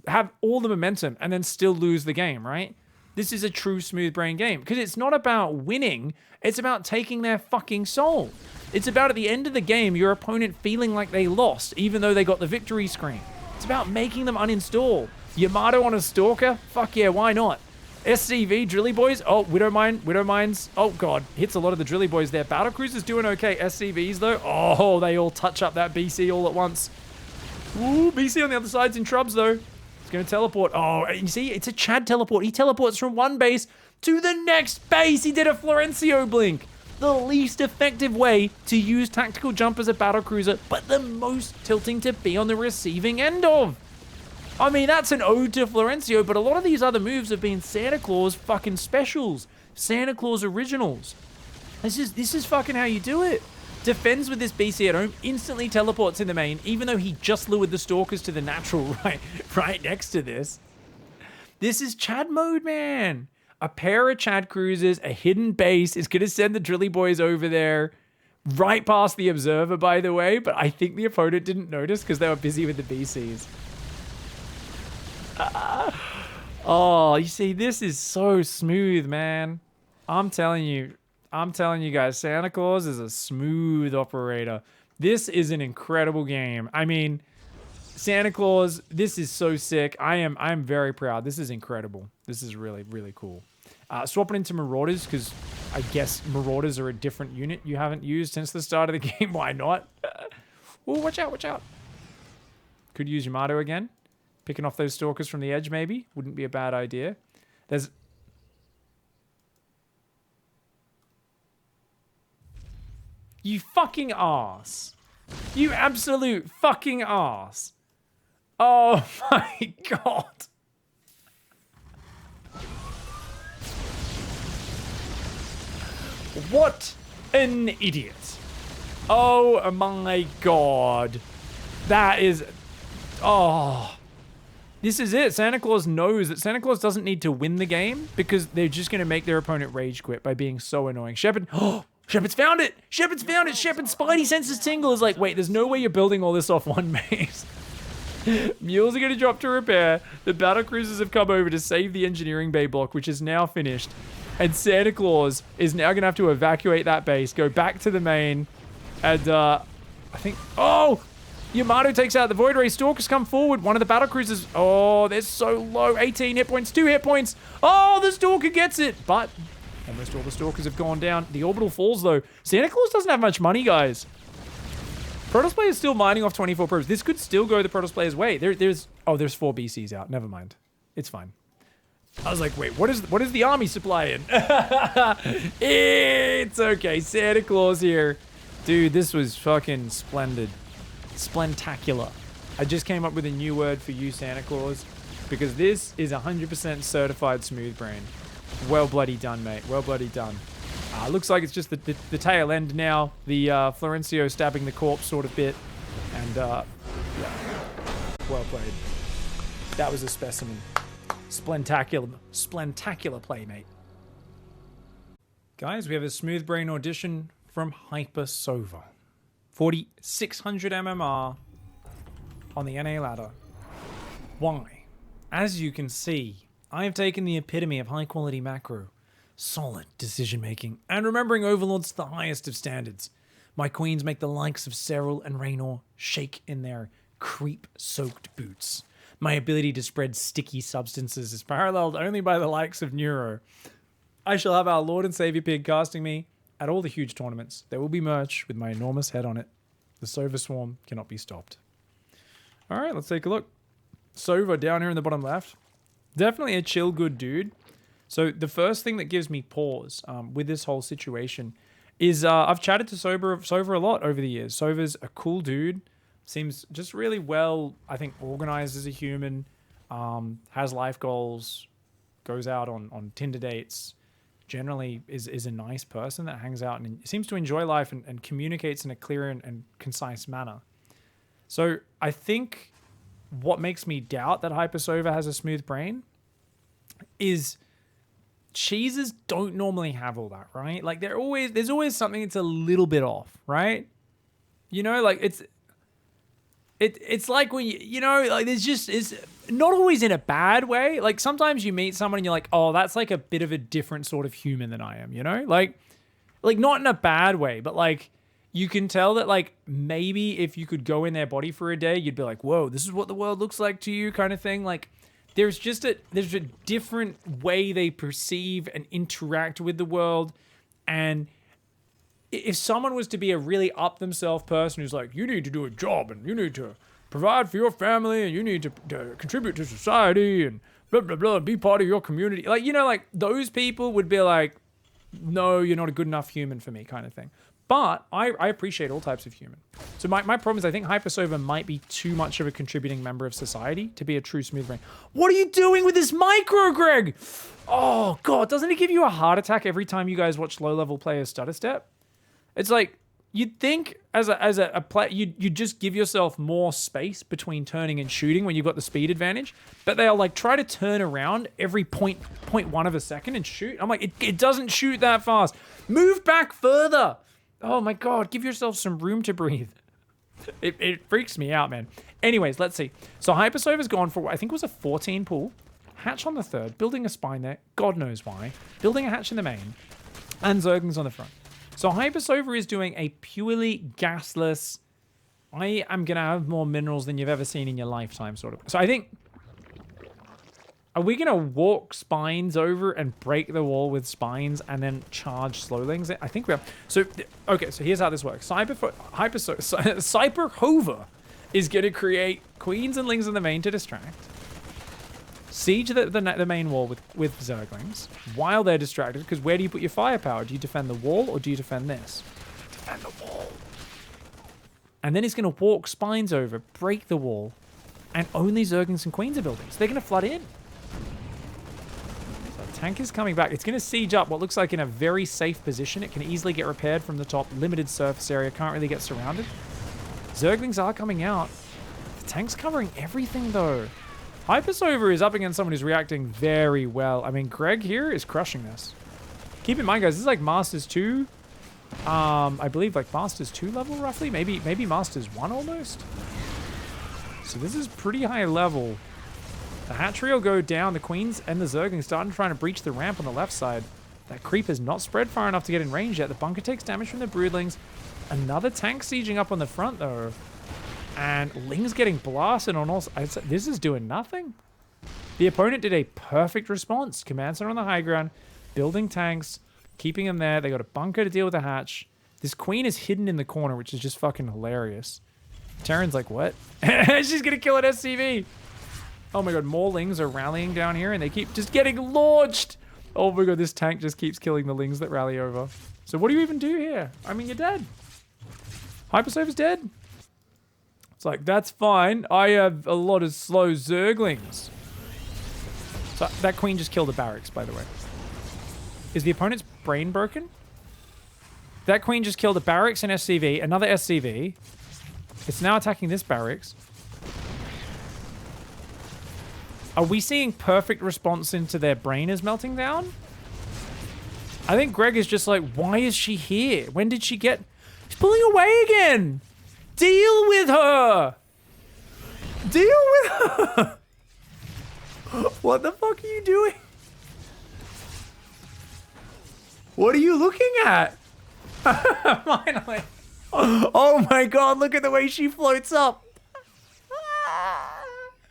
have all the momentum, and then still lose the game, right? This is a true smooth brain game because it's not about winning. It's about taking their fucking soul. It's about, at the end of the game, your opponent feeling like they lost, even though they got the victory screen. It's about making them uninstall. Yamato on a Stalker? Fuck yeah, why not? SCV, Drilly Boys? Oh, Widowmines. Oh, God. Hits a lot of the Drilly Boys there. Battlecruiser's doing okay. SCVs, though. Oh, they all touch up that BC all at once. Ooh, BC on the other side's in Trubs, though. He's going to teleport. Oh, you see? It's a Chad teleport. He teleports from one base to the next base. He did a Florencio blink. The least effective way to use tactical jump as a battlecruiser, but the most tilting to be on the receiving end of. I mean, that's an ode to Florencio, but a lot of these other moves have been Santa Claus fucking specials. Santa Claus originals. This is fucking how you do it. Defends with this BC at home, instantly teleports in the main, even though he just lured the Stalkers to the natural right next to this. This is Chad mode, man. A pair of Chad cruisers, a hidden base is going to send the Drilly Boys over there, right past the Observer, by the way, but I think the opponent didn't notice because they were busy with the BCs. Oh, you see, this is so smooth, man. I'm telling you guys, Santa Claus is a smooth operator. This is an incredible game. I mean, Santa Claus, this is so sick. I'm very proud. This is incredible. This is really, really cool. Swapping into Marauders, because I guess Marauders are a different unit you haven't used since the start of the game. Why not? Oh, watch out, watch out. Could use Yamato again. Picking off those Stalkers from the edge, maybe. Wouldn't be a bad idea. There's... You fucking arse. You absolute fucking arse. Oh my God. What an idiot. Oh my God. That is... Oh... This is it. Santa Claus knows that Santa Claus doesn't need to win the game because they're just going to make their opponent rage quit by being so annoying. Shepard, oh, Shepard's found it. Shepard's found it. Shepard's spidey senses tingle is like, wait, there's no way you're building all this off one base. Mules are going to drop to repair. The battlecruisers have come over to save the engineering bay block, which is now finished. And Santa Claus is now going to have to evacuate that base, go back to the main, and I think, oh! Yamato takes out the Void Ray. Stalkers come forward. One of the battlecruisers. Oh, they're so low. 18 hit points, 2 hit points. Oh, the Stalker gets it. But almost all the Stalkers have gone down. The orbital falls, though. Santa Claus doesn't have much money, guys. Protoss player is still mining off 24 probes. This could still go the Protoss player's way. There's 4 BCs out. Never mind. It's fine. I was like, wait, what is the army supply in? It's okay. Santa Claus here. Dude, this was fucking splendid. Splentacular. I just came up with a new word for you, Santa Claus, because this is 100% certified smooth brain. Well bloody done, mate. Well bloody done. Looks like it's just the tail end now. The Florencio stabbing the corpse sort of bit. And, yeah. Well played. That was a specimen. Splentacular play, mate. Guys, we have a smooth brain audition from Hyper Sova. 4,600 MMR on the NA ladder. Why? As you can see, I have taken the epitome of high quality macro. solid decision-making, and remembering overlords to the highest of standards. My queens make the likes of Cyril and Raynor shake in their creep-soaked boots. My ability to spread sticky substances is paralleled only by the likes of Neuro. I shall have our Lord and Savior Pig casting me at all the huge tournaments. There will be merch with my enormous head on it. The Sova Swarm cannot be stopped. All right, let's take a look. Sova down here in the bottom left. Definitely a chill, good dude. So the first thing that gives me pause with this whole situation is I've chatted to Sova a lot over the years. Sova's a cool dude. Seems just really well, I think, organized as a human. Has life goals. Goes out on Tinder dates. Generally is a nice person that hangs out and seems to enjoy life and communicates in a clear and concise manner. So I think what makes me doubt that Hypersova has a smooth brain is cheeses don't normally have all that, right? Like there's always something that's a little bit off, right? You know, like it's like when you know, like it's not always in a bad way. Like sometimes you meet someone and you're like, oh, that's like a bit of a different sort of human than I am, you know? Like not in a bad way, but like you can tell that like maybe if you could go in their body for a day, you'd be like, whoa, this is what the world looks like to you kind of thing. Like there's a different way they perceive and interact with the world. And if someone was to be a really up themselves person who's like, you need to do a job and you need to provide for your family and you need to contribute to society and blah, blah, blah, and be part of your community. Like, you know, like those people would be like, no, you're not a good enough human for me kind of thing. But I appreciate all types of human. So my problem is I think Hypersova might be too much of a contributing member of society to be a true smooth brain. What are you doing with this micro, Greg? Oh, God, doesn't it give you a heart attack every time you guys watch low-level players stutter step? It's like, you'd think as a player, you'd just give yourself more space between turning and shooting when you've got the speed advantage. But they'll like try to turn around every 0.1 of a second and shoot. I'm like, it doesn't shoot that fast. Move back further. Oh my God, give yourself some room to breathe. It freaks me out, man. Anyways, let's see. So Hypersova's gone for, I think it was a 14 pool. Hatch on the third, building a spine there. God knows why. Building a hatch in the main. And Zerglings on the front. So Hypersova is doing a purely gasless, I am going to have more minerals than you've ever seen in your lifetime sort of. So I think, are we going to walk spines over and break the wall with spines and then charge slowlings? I think we are. So, okay, so here's how this works. Hyperhova is going to create queens and lings in the main to distract. Siege the main wall with Zerglings while they're distracted, because where do you put your firepower? Do you defend the wall or do you defend this? Defend the wall. And then he's going to walk spines over, break the wall, and only Zerglings and queens are building. So they're going to flood in. So tank is coming back. It's going to siege up what looks like in a very safe position. It can easily get repaired from the top. Limited surface area. Can't really get surrounded. Zerglings are coming out. The tank's covering everything, though. Hypersova is up against someone who's reacting very well. I mean, Greg here is crushing this. Keep in mind, guys, this is like Masters 2. I believe like Masters 2 level, roughly. Maybe Masters 1 almost. So this is pretty high level. The hatchery will go down. The queens and the Zerglings starting trying to breach the ramp on the left side. That creep has not spread far enough to get in range yet. The bunker takes damage from the broodlings. Another tank sieging up on the front, though. And Ling's getting blasted on all sides. This is doing nothing. The opponent did a perfect response. Command center on the high ground, building tanks, keeping them there. They got a bunker to deal with the hatch. This queen is hidden in the corner, which is just fucking hilarious. Terran's like, what? She's gonna kill an SCV. Oh my God, more Lings are rallying down here and they keep just getting launched. Oh my God, this tank just keeps killing the Lings that rally over. So what do you even do here? I mean, you're dead. Hypersova's dead. It's like, that's fine. I have a lot of slow Zerglings. So that queen just killed the barracks, by the way. Is the opponent's brain broken? That queen just killed a barracks and SCV, another SCV. It's now attacking this barracks. Are we seeing perfect response into their brain is melting down? I think Greg is just like, why is she here? When did she get... She's pulling away again! Deal with her! Deal with her! What the fuck are you doing? What are you looking at? Finally. Oh my god, look at the way she floats up.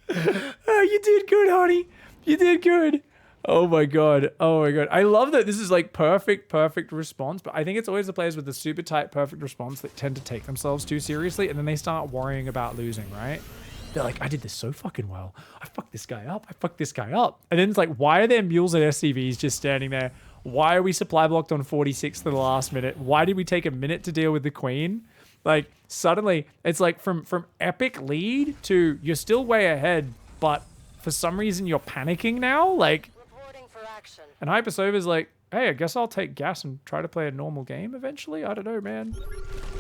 Oh, you did good, honey. You did good. Oh my god. Oh my god. I love that this is like perfect response, but I think it's always the players with the super tight perfect response that tend to take themselves too seriously, and then they start worrying about losing, right? They're like, I did this so fucking well. I fucked this guy up. I fucked this guy up. And then it's like, why are there mules and SCVs just standing there? Why are we supply blocked on 46 to the last minute? Why did we take a minute to deal with the queen? Like, suddenly, it's like from epic lead to you're still way ahead, but for some reason you're panicking now. Like, and Hypersova's like, hey, I guess I'll take gas and try to play a normal game eventually. I don't know, man.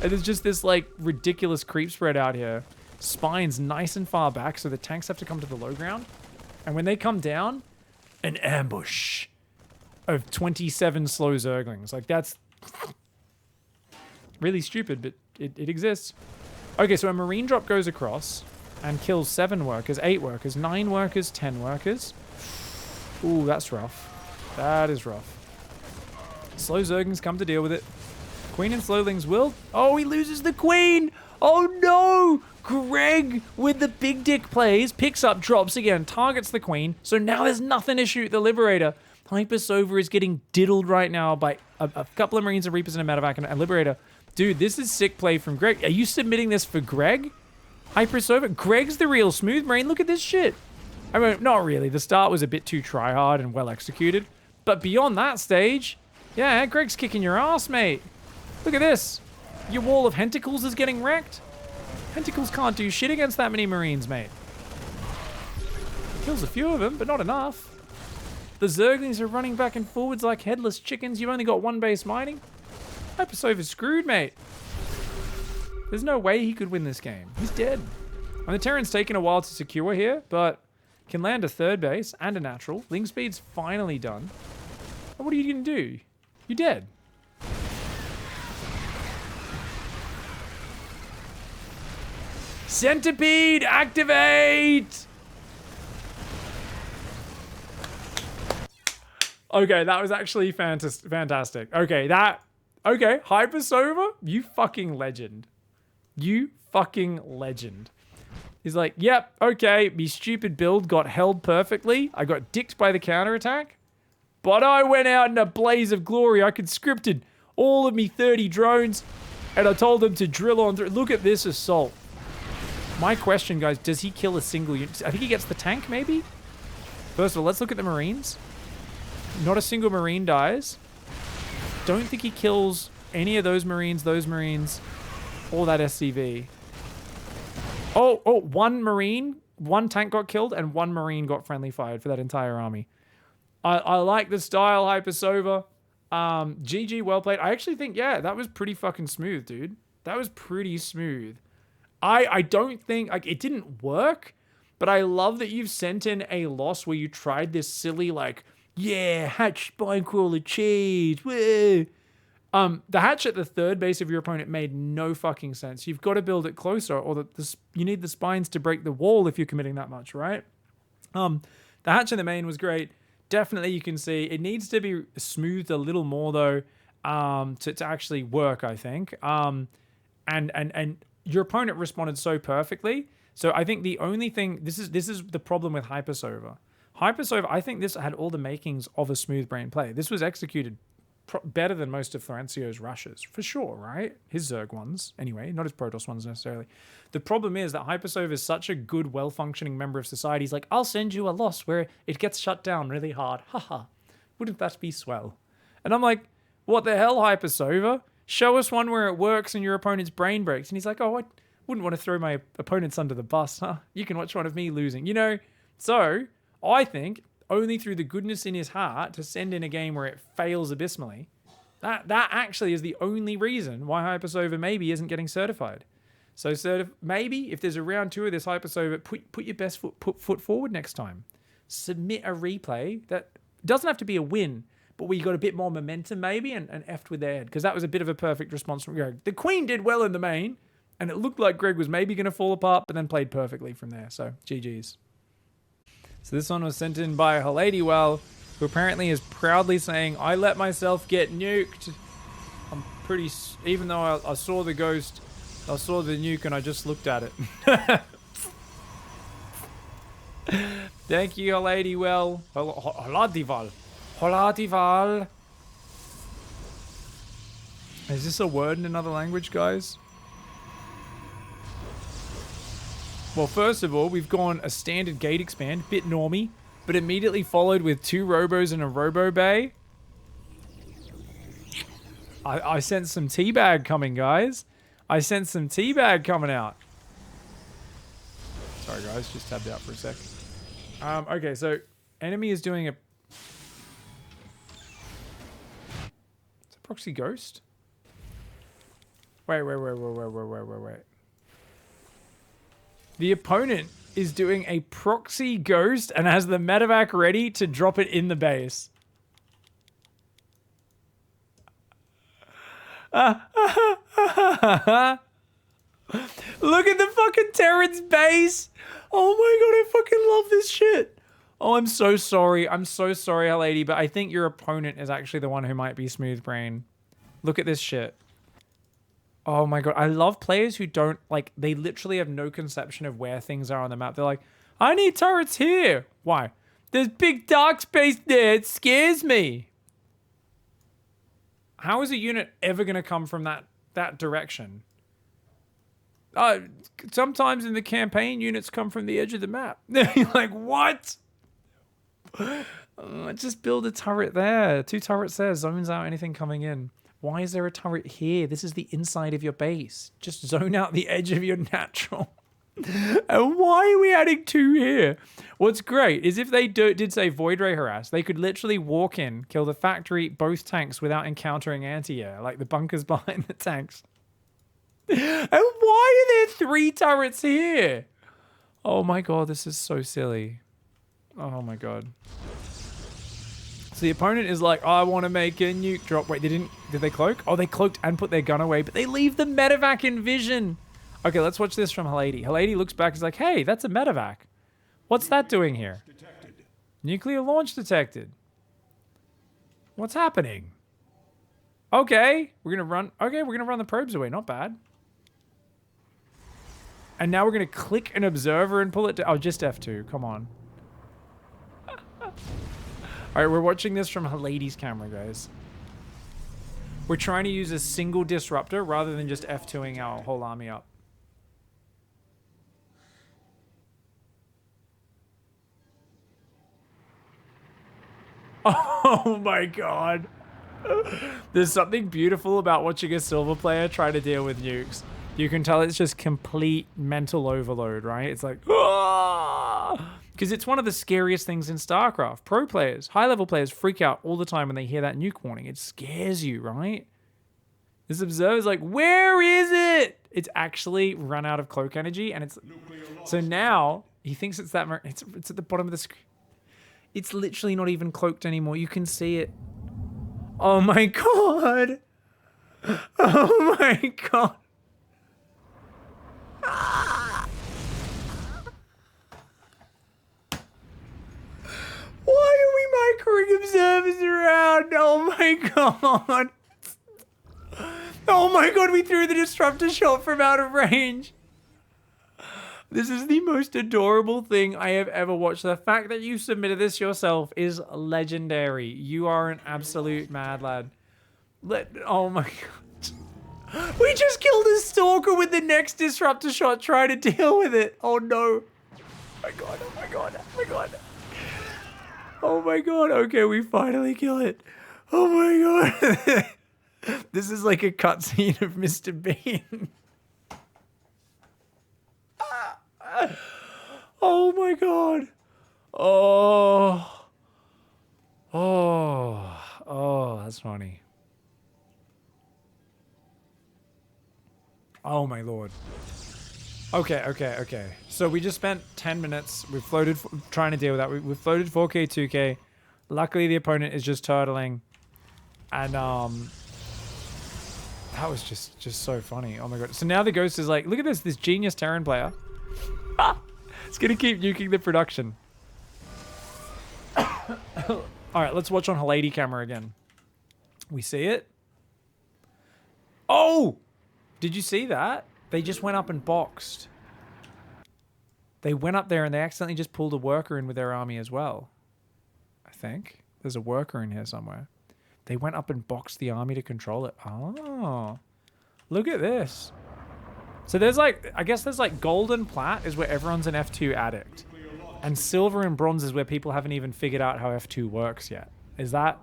And there's just this like ridiculous creep spread out here. Spines nice and far back, so the tanks have to come to the low ground. And when they come down, an ambush of 27 slow Zerglings. Like, that's really stupid, but it exists. Okay, so a marine drop goes across and kills 7 workers, 8 workers, 9 workers, 10 workers. Ooh, that's rough. That is rough. Slow Zerglings come to deal with it. Queen and Slowlings will... Oh, he loses the queen! Oh no! Greg, with the big dick plays, picks up, drops again, targets the queen. So now there's nothing to shoot the Liberator. Hypersova is getting diddled right now by a couple of Marines and Reapers and a Medevac and Liberator. Dude, this is sick play from Greg. Are you submitting this for Greg? Hypersova? Greg's the real smooth Marine. Look at this shit. I mean, not really. The start was a bit too try-hard and well executed. But beyond that stage, yeah, Greg's kicking your ass, mate. Look at this. Your wall of Hentacles is getting wrecked. Hentacles can't do shit against that many Marines, mate. Kills a few of them, but not enough. The Zerglings are running back and forwards like headless chickens. You've only got 1 base mining. Hypersova's screwed, mate. There's no way he could win this game. He's dead. And the Terran's taken a while to secure here, but can land a 3rd base and a natural. Ling speed's finally done. And what are you going to do? You're dead. Centipede, activate! Okay, that was actually fantastic. Okay, Hypersova, you fucking legend. You fucking legend. He's like, yep, okay, me stupid build got held perfectly. I got dicked by the counterattack. But I went out in a blaze of glory. I conscripted all of me 30 drones, and I told them to drill on through. Look at this assault. My question, guys, does he kill a single unit? I think he gets the tank, maybe? First of all, let's look at the Marines. Not a single Marine dies. Don't think he kills any of those Marines, or that SCV. Oh, 1 Marine, 1 tank got killed, and 1 Marine got friendly fired for that entire army. I like the style, Hypersova. GG, well played. I actually think, yeah, that was pretty fucking smooth, dude. That was pretty smooth. I don't think, like, it didn't work, but I love that you've sent in a loss where you tried this silly, like, yeah, hatch spinecrawler cheese, woo. The hatch at the 3rd base of your opponent made no fucking sense. You've got to build it closer, or you need the spines to break the wall if you're committing that much, right? The hatch in the main was great. Definitely, you can see it needs to be smoothed a little more though, to actually work, I think. And your opponent responded so perfectly. So I think the only thing, this is the problem with Hypersova. Hypersova, I think this had all the makings of a smooth brain play. This was executed better than most of Florencio's rushes, for sure, right? His Zerg ones, anyway, not his Protoss ones necessarily. The problem is that Hypersova is such a good, well-functioning member of society. He's like, I'll send you a loss where it gets shut down really hard. Haha, wouldn't that be swell? And I'm like, what the hell, Hypersova? Show us one where it works and your opponent's brain breaks. And he's like, oh, I wouldn't want to throw my opponents under the bus, huh? You can watch one of me losing. You know, so I think only through the goodness in his heart to send in a game where it fails abysmally, that actually is the only reason why Hypersova maybe isn't getting certified. So maybe if there's a round 2 of this Hypersova, put your best foot forward next time. Submit a replay that doesn't have to be a win, but we got a bit more momentum maybe and effed with their head, because that was a bit of a perfect response from Greg. The Queen did well in the main, and it looked like Greg was maybe going to fall apart, but then played perfectly from there. So GG's. So this one was sent in by Haladywell. who apparently is proudly saying, I let myself get nuked. I'm pretty... Even though I saw the ghost, I saw the nuke and I just looked at it. Thank you, lady. Well, Holadival. Holadival. Is this a word in another language, guys? Well, first of all, we've gone a standard gate expand, bit normie, but immediately followed with 2 robos and a robo bay. I sense some teabag coming, guys. I sense some teabag coming out. Sorry, guys, just tabbed out for a sec. Okay, so enemy is doing a... It's a proxy ghost? Wait. The opponent is doing a proxy ghost and has the medevac ready to drop it in the base. Look at the fucking Terran's base. Oh my god, I fucking love this shit. Oh, I'm so sorry. I'm so sorry, lady, but I think your opponent is actually the one who might be smooth brain. Look at this shit. Oh my god, I love players who don't, like, they literally have no conception of where things are on the map. They're like, I need turrets here. Why? There's big dark space there. It scares me. How is a unit ever going to come from that direction? Sometimes in the campaign, units come from the edge of the map. You're like, what? Just build a turret there. 2 turrets there. Zones out anything coming in. Why is there a turret here? This is the inside of your base. Just zone out the edge of your natural. And why are we adding 2 here? What's great is if they did say Void Ray Harass, they could literally walk in, kill the factory, both tanks without encountering anti-air, like the bunkers behind the tanks. And why are there 3 turrets here? Oh my god, this is so silly. Oh my god. So the opponent is like, oh, I want to make a nuke drop. Wait, did they cloak? Oh, they cloaked and put their gun away, but they leave the medevac in vision. Okay, let's watch this from Halady. Halady looks back and is like, hey, that's a medevac. What's that doing here? Nuclear launch detected. What's happening? Okay, we're gonna run the probes away. Not bad. And now we're gonna click an observer and pull it to, oh, just F2, come on. All right, we're watching this from Halady's camera, guys. We're trying to use a single disruptor rather than just F2ing our whole army up. Oh my god. There's something beautiful about watching a silver player try to deal with nukes. You can tell it's just complete mental overload, right? It's like, because it's one of the scariest things in StarCraft. Pro players, high-level players freak out all the time when they hear that nuke warning. It scares you, right? This observer's like, where is it? It's actually run out of cloak energy, and it's... So now, he thinks it's that... It's at the bottom of the screen. It's literally not even cloaked anymore. You can see it. Oh my god. Oh my god. Why are we microing observers around? Oh my god. Oh my god, we threw the disruptor shot from out of range. This is the most adorable thing I have ever watched. The fact that you submitted this yourself is legendary. You are an absolute mad lad. Oh my god. We just killed a stalker with the next disruptor shot trying to deal with it. Oh no. Oh my god, oh my god, oh my god. Oh my god, okay, we finally kill it. Oh my god. This is like a cutscene of Mr. Bean. Oh my god. Oh. Oh. Oh, that's funny. Oh my lord. Okay. So we just spent 10 minutes. We floated, trying to deal with that. We floated 4K, 2K. Luckily, the opponent is just turtling. And, that was just so funny. Oh my god. So now the ghost is like, look at this genius Terran player. It's gonna keep nuking the production. All right, let's watch on her lady camera again. We see it. Oh! Did you see that? They just went up and boxed. They went up there and they accidentally just pulled a worker in with their army as well. I think. There's a worker in here somewhere. They went up and boxed the army to control it. Oh. Look at this. So there's like, I guess there's like gold and plat is where everyone's an F2 addict. And silver and bronze is where people haven't even figured out how F2 works yet. Is that...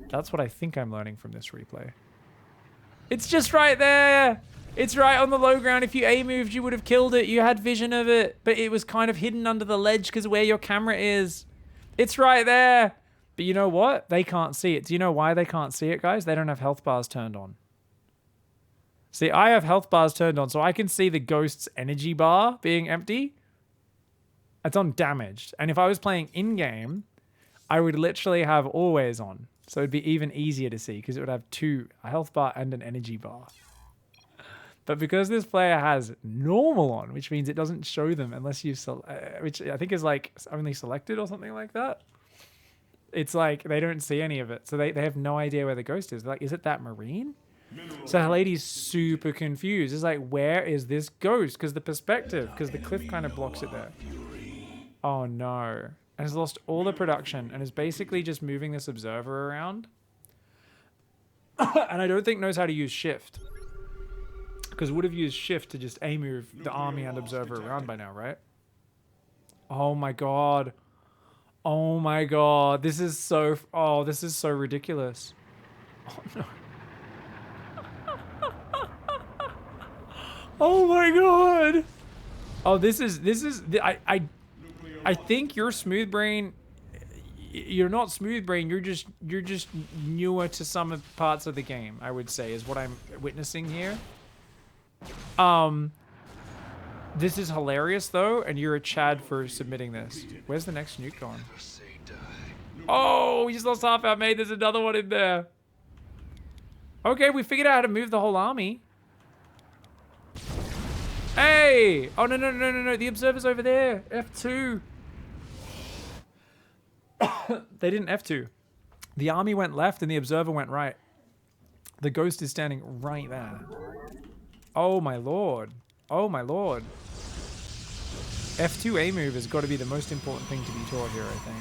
That's what I think I'm learning from this replay. It's just right there! It's right on the low ground. If you A-moved, you would have killed it. You had vision of it. But it was kind of hidden under the ledge because of where your camera is. It's right there! But you know what? They can't see it. Do you know why they can't see it, guys? They don't have health bars turned on. See, I have health bars turned on, so I can see the ghost's energy bar being empty. It's on damaged. And if I was playing in-game, I would literally have always on. So it'd be even easier to see because it would have a health bar and an energy bar. But because this player has normal on, which means it doesn't show them unless you which I think is like only selected or something like that. It's like they don't see any of it. So they have no idea where the ghost is. They're like, is it that marine? So her lady's super confused. It's like, where is this ghost? Because the perspective, because the cliff kind of blocks it there. Oh no. And has lost all the production and is basically just moving this observer around. And I don't think knows how to use shift. Because would have used shift to just A-move the army and observer around by now, right? Oh my god. Oh my god. This is so... Oh, this is so ridiculous. Oh no. Oh my god. Oh, this is... I think you're smooth brain. You're not smooth brain. You're just newer to some of parts of the game, I would say, is what I'm witnessing here. This is hilarious though, and you're a Chad for submitting this. Where's the next nuke going? Oh, we just lost half our mate. There's another one in there. Okay, we figured out how to move the whole army. Hey! Oh, no, no, no, no, no. The observer's over there. F2. They didn't F2. The army went left and the observer went right. The ghost is standing right there. Oh, my lord. Oh, my lord. F2 A move has got to be the most important thing to be taught here, I think.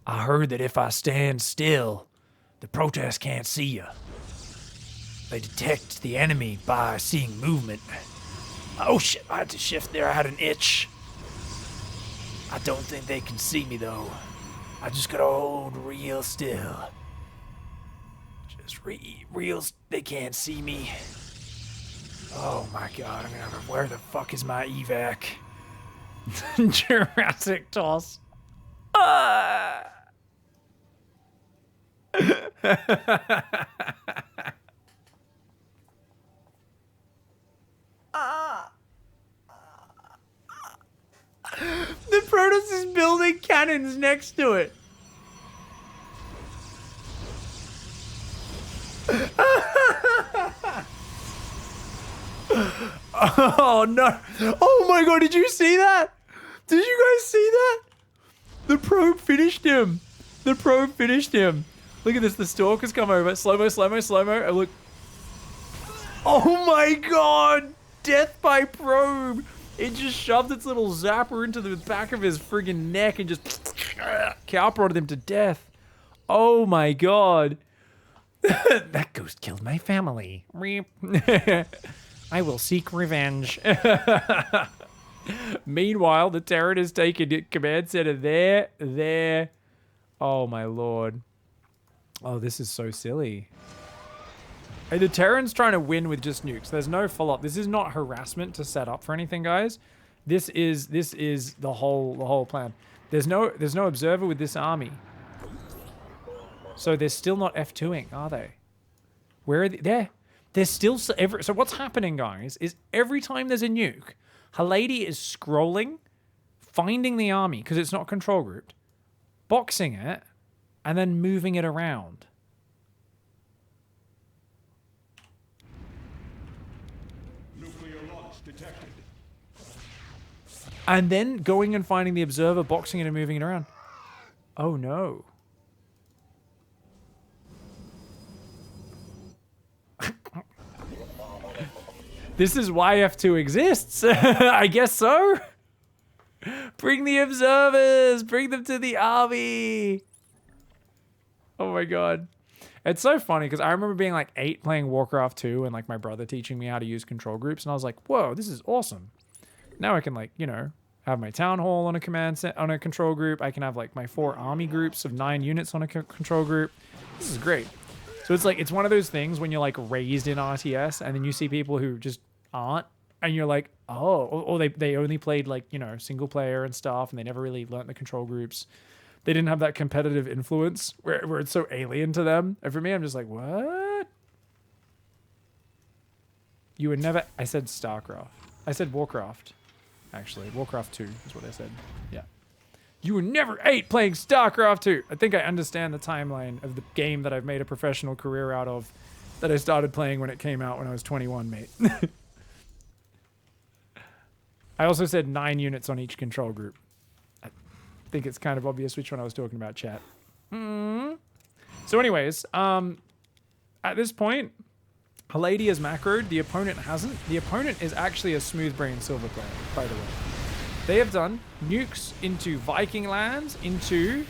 I heard that if I stand still, the protest can't see you. They detect the enemy by seeing movement. Oh shit, I had to shift there. I had an itch. I don't think they can see me though. I just gotta hold real still. Just real, they can't see me. Oh my god, where the fuck is my evac? Jurassic toss. The Protoss is building cannons next to it. Oh no. Oh my god, did you see that? Did you guys see that? The probe finished him. The probe finished him. Look at this, the stalker's come over. Slow-mo, slow-mo, slow-mo. Oh, look. Oh my god! Death by probe! It just shoved its little zapper into the back of his friggin' neck and just cow prodded him to death. Oh my god. That ghost killed my family. I will seek revenge. Meanwhile, the Terran has taken command center there. Oh my lord. Oh, this is so silly. Hey, the Terran's trying to win with just nukes. There's no follow-up. This is not harassment to set up for anything, guys. This is the whole plan. There's no observer with this army. So they're still not F2ing, are they? Where are they? There. There's still so what's happening, guys, is every time there's a nuke, her lady is scrolling, finding the army because it's not control grouped, boxing it, and then moving it around. Nuclear launch detected. And then going and finding the observer, boxing it and moving it around. Oh no. This is why F2 exists. I guess so. Bring the observers. Bring them to the army. Oh my god. It's so funny because I remember being like 8 playing Warcraft 2 and like my brother teaching me how to use control groups. And I was like, whoa, this is awesome. Now I can like, you know, have my town hall on a command set on a control group. I can have like my 4 army groups of 9 units on a control group. This is great. So it's like, it's one of those things when you're like raised in RTS and then you see people who just aren't and you're like, oh, or they only played like, you know, single player and stuff and they never really learned the control groups. They didn't have that competitive influence where it's so alien to them. And for me, I'm just like, what? You would never, I said StarCraft. I said Warcraft, actually. Warcraft 2 is what I said. Yeah. You were never 8 playing StarCraft 2. I think I understand the timeline of the game that I've made a professional career out of that I started playing when it came out when I was 21, mate. I also said 9 units on each control group. I think it's kind of obvious which one I was talking about, chat. So anyways, at this point, Haladi has macroed, the opponent hasn't. The opponent is actually a smooth brain silver player, by the way. They have done nukes into Viking lands, into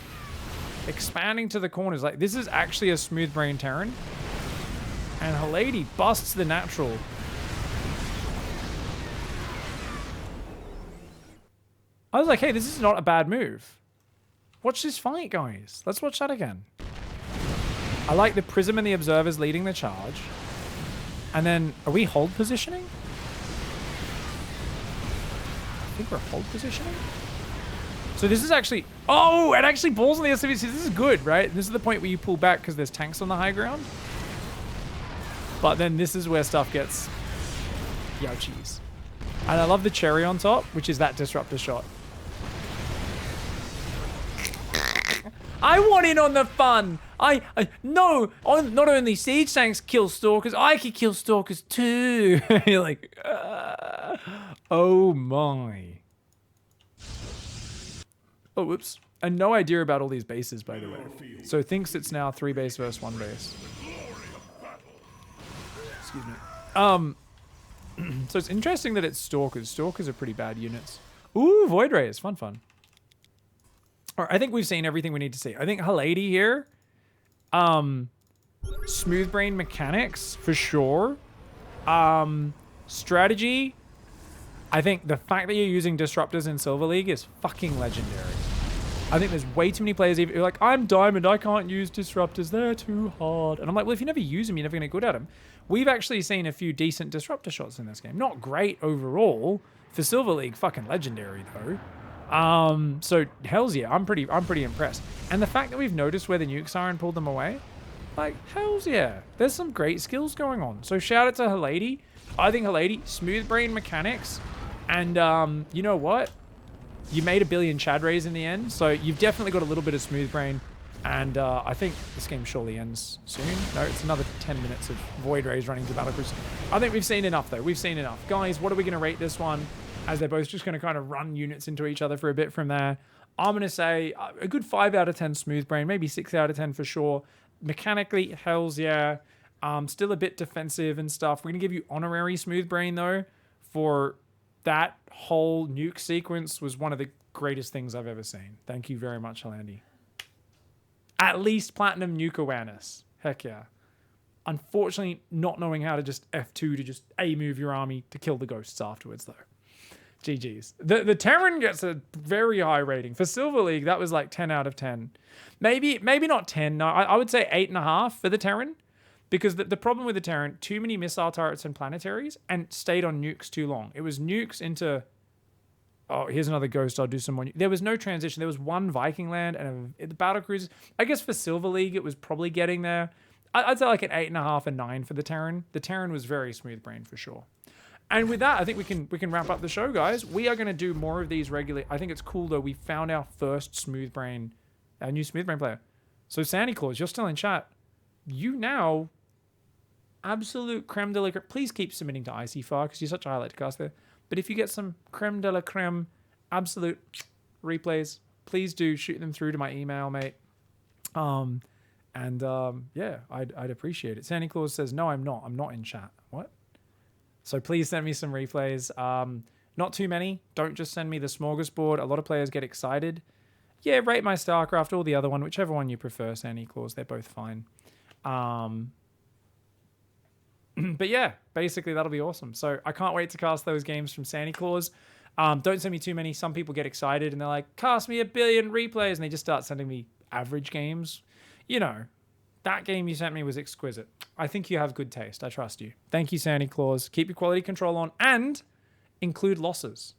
expanding to the corners. Like, this is actually a smooth brain Terran. And Haladi busts the natural. I was like, hey, this is not a bad move. Watch this fight, guys. Let's watch that again. I like the Prism and the Observers leading the charge. And then, are we hold positioning? I think we're hold positioning. So this is actually, oh, it actually balls on the SCVC. This is good, right? This is the point where you pull back because there's tanks on the high ground. But then this is where stuff gets youchies. And I love the cherry on top, which is that disruptor shot. I want in on the fun. No, not only siege tanks kill stalkers, I can kill stalkers too. You're like, oh my. Oh, whoops. And no idea about all these bases, by the way. So thinks it's now 3 base versus 1 base. Excuse me. So it's interesting that it's stalkers. Stalkers are pretty bad units. Ooh, Void Ray is fun. All right, I think we've seen everything we need to see. I think Haladi here, smooth brain mechanics for sure. Strategy, I think the fact that you're using disruptors in Silver League is fucking legendary. I think there's way too many players who are like, I'm Diamond, I can't use disruptors, they're too hard. And I'm like, well, if you never use them, you're never gonna get good at them. We've actually seen a few decent disruptor shots in this game. Not great overall. For Silver League, fucking legendary though. So hells yeah, I'm pretty impressed. And the fact that we've noticed where the nukes are and pulled them away, like hells yeah, there's some great skills going on. So shout out to Haladi. I think Haladi, smooth brain mechanics, and you know what? You made a billion Chad Rays in the end, so you've definitely got a little bit of smooth brain. And I think this game surely ends soon. No, it's another 10 minutes of Void Rays running to Battlecruiser. I think we've seen enough though. We've seen enough. Guys, what are we going to rate this one? As they're both just going to kind of run units into each other for a bit from there. I'm going to say a good 5 out of 10 smooth brain, maybe 6 out of 10 for sure. Mechanically, hells yeah. Still a bit defensive and stuff. We're going to give you honorary smooth brain though, for that whole nuke sequence was one of the greatest things I've ever seen. Thank you very much, Halandi. At least platinum nuke awareness. Heck yeah. Unfortunately, not knowing how to just F2 to just A-move your army to kill the ghosts afterwards though. GG's. The Terran gets a very high rating. For Silver League, that was like 10 out of 10. Maybe not 10. No, I would say 8.5 for the Terran. Because the problem with the Terran, too many missile turrets and planetaries, and stayed on nukes too long. It was nukes into... Oh, here's another ghost. I'll do some more. There was no transition. There was one Viking land and the Battlecruisers. I guess for Silver League, it was probably getting there. I'd say like an 8.5 and 9 for the Terran. The Terran was very smooth brain for sure. And with that, I think we can wrap up the show, guys. We are going to do more of these regularly. I think it's cool, though. We found our first smooth brain, our new smooth brain player. So, Sandy Claus, you're still in chat. You now, absolute creme de la creme. Please keep submitting to IC4 because you're such a highlight to cast there. But if you get some creme de la creme absolute replays, please do shoot them through to my email, mate. Yeah, I'd appreciate it. Santa Claus says, no, I'm not in chat. What? So please send me some replays. Not too many. Don't just send me the smorgasbord. A lot of players get excited. Yeah, rate my StarCraft or the other one, whichever one you prefer, Santa Claus. They're both fine. But yeah, basically that'll be awesome. So I can't wait to cast those games from Santa Claus. Don't send me too many. Some people get excited and they're like, cast me 1 billion replays, and they just start sending me average games. You know, that game you sent me was exquisite. I think you have good taste. I trust you. Thank you, Santa Claus. Keep your quality control on and include losses,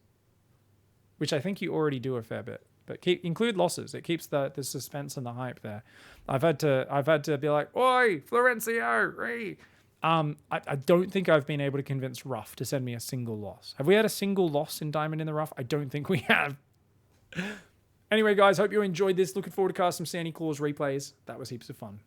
which I think you already do a fair bit. But include losses. It keeps the suspense and the hype there. I've had to be like, oi, Florencio, hey. I don't think I've been able to convince Ruff to send me a single loss. Have we had a single loss in Diamond in the Rough? I don't think we have. Anyway, guys, hope you enjoyed this. Looking forward to cast some Santa Claus replays. That was heaps of fun.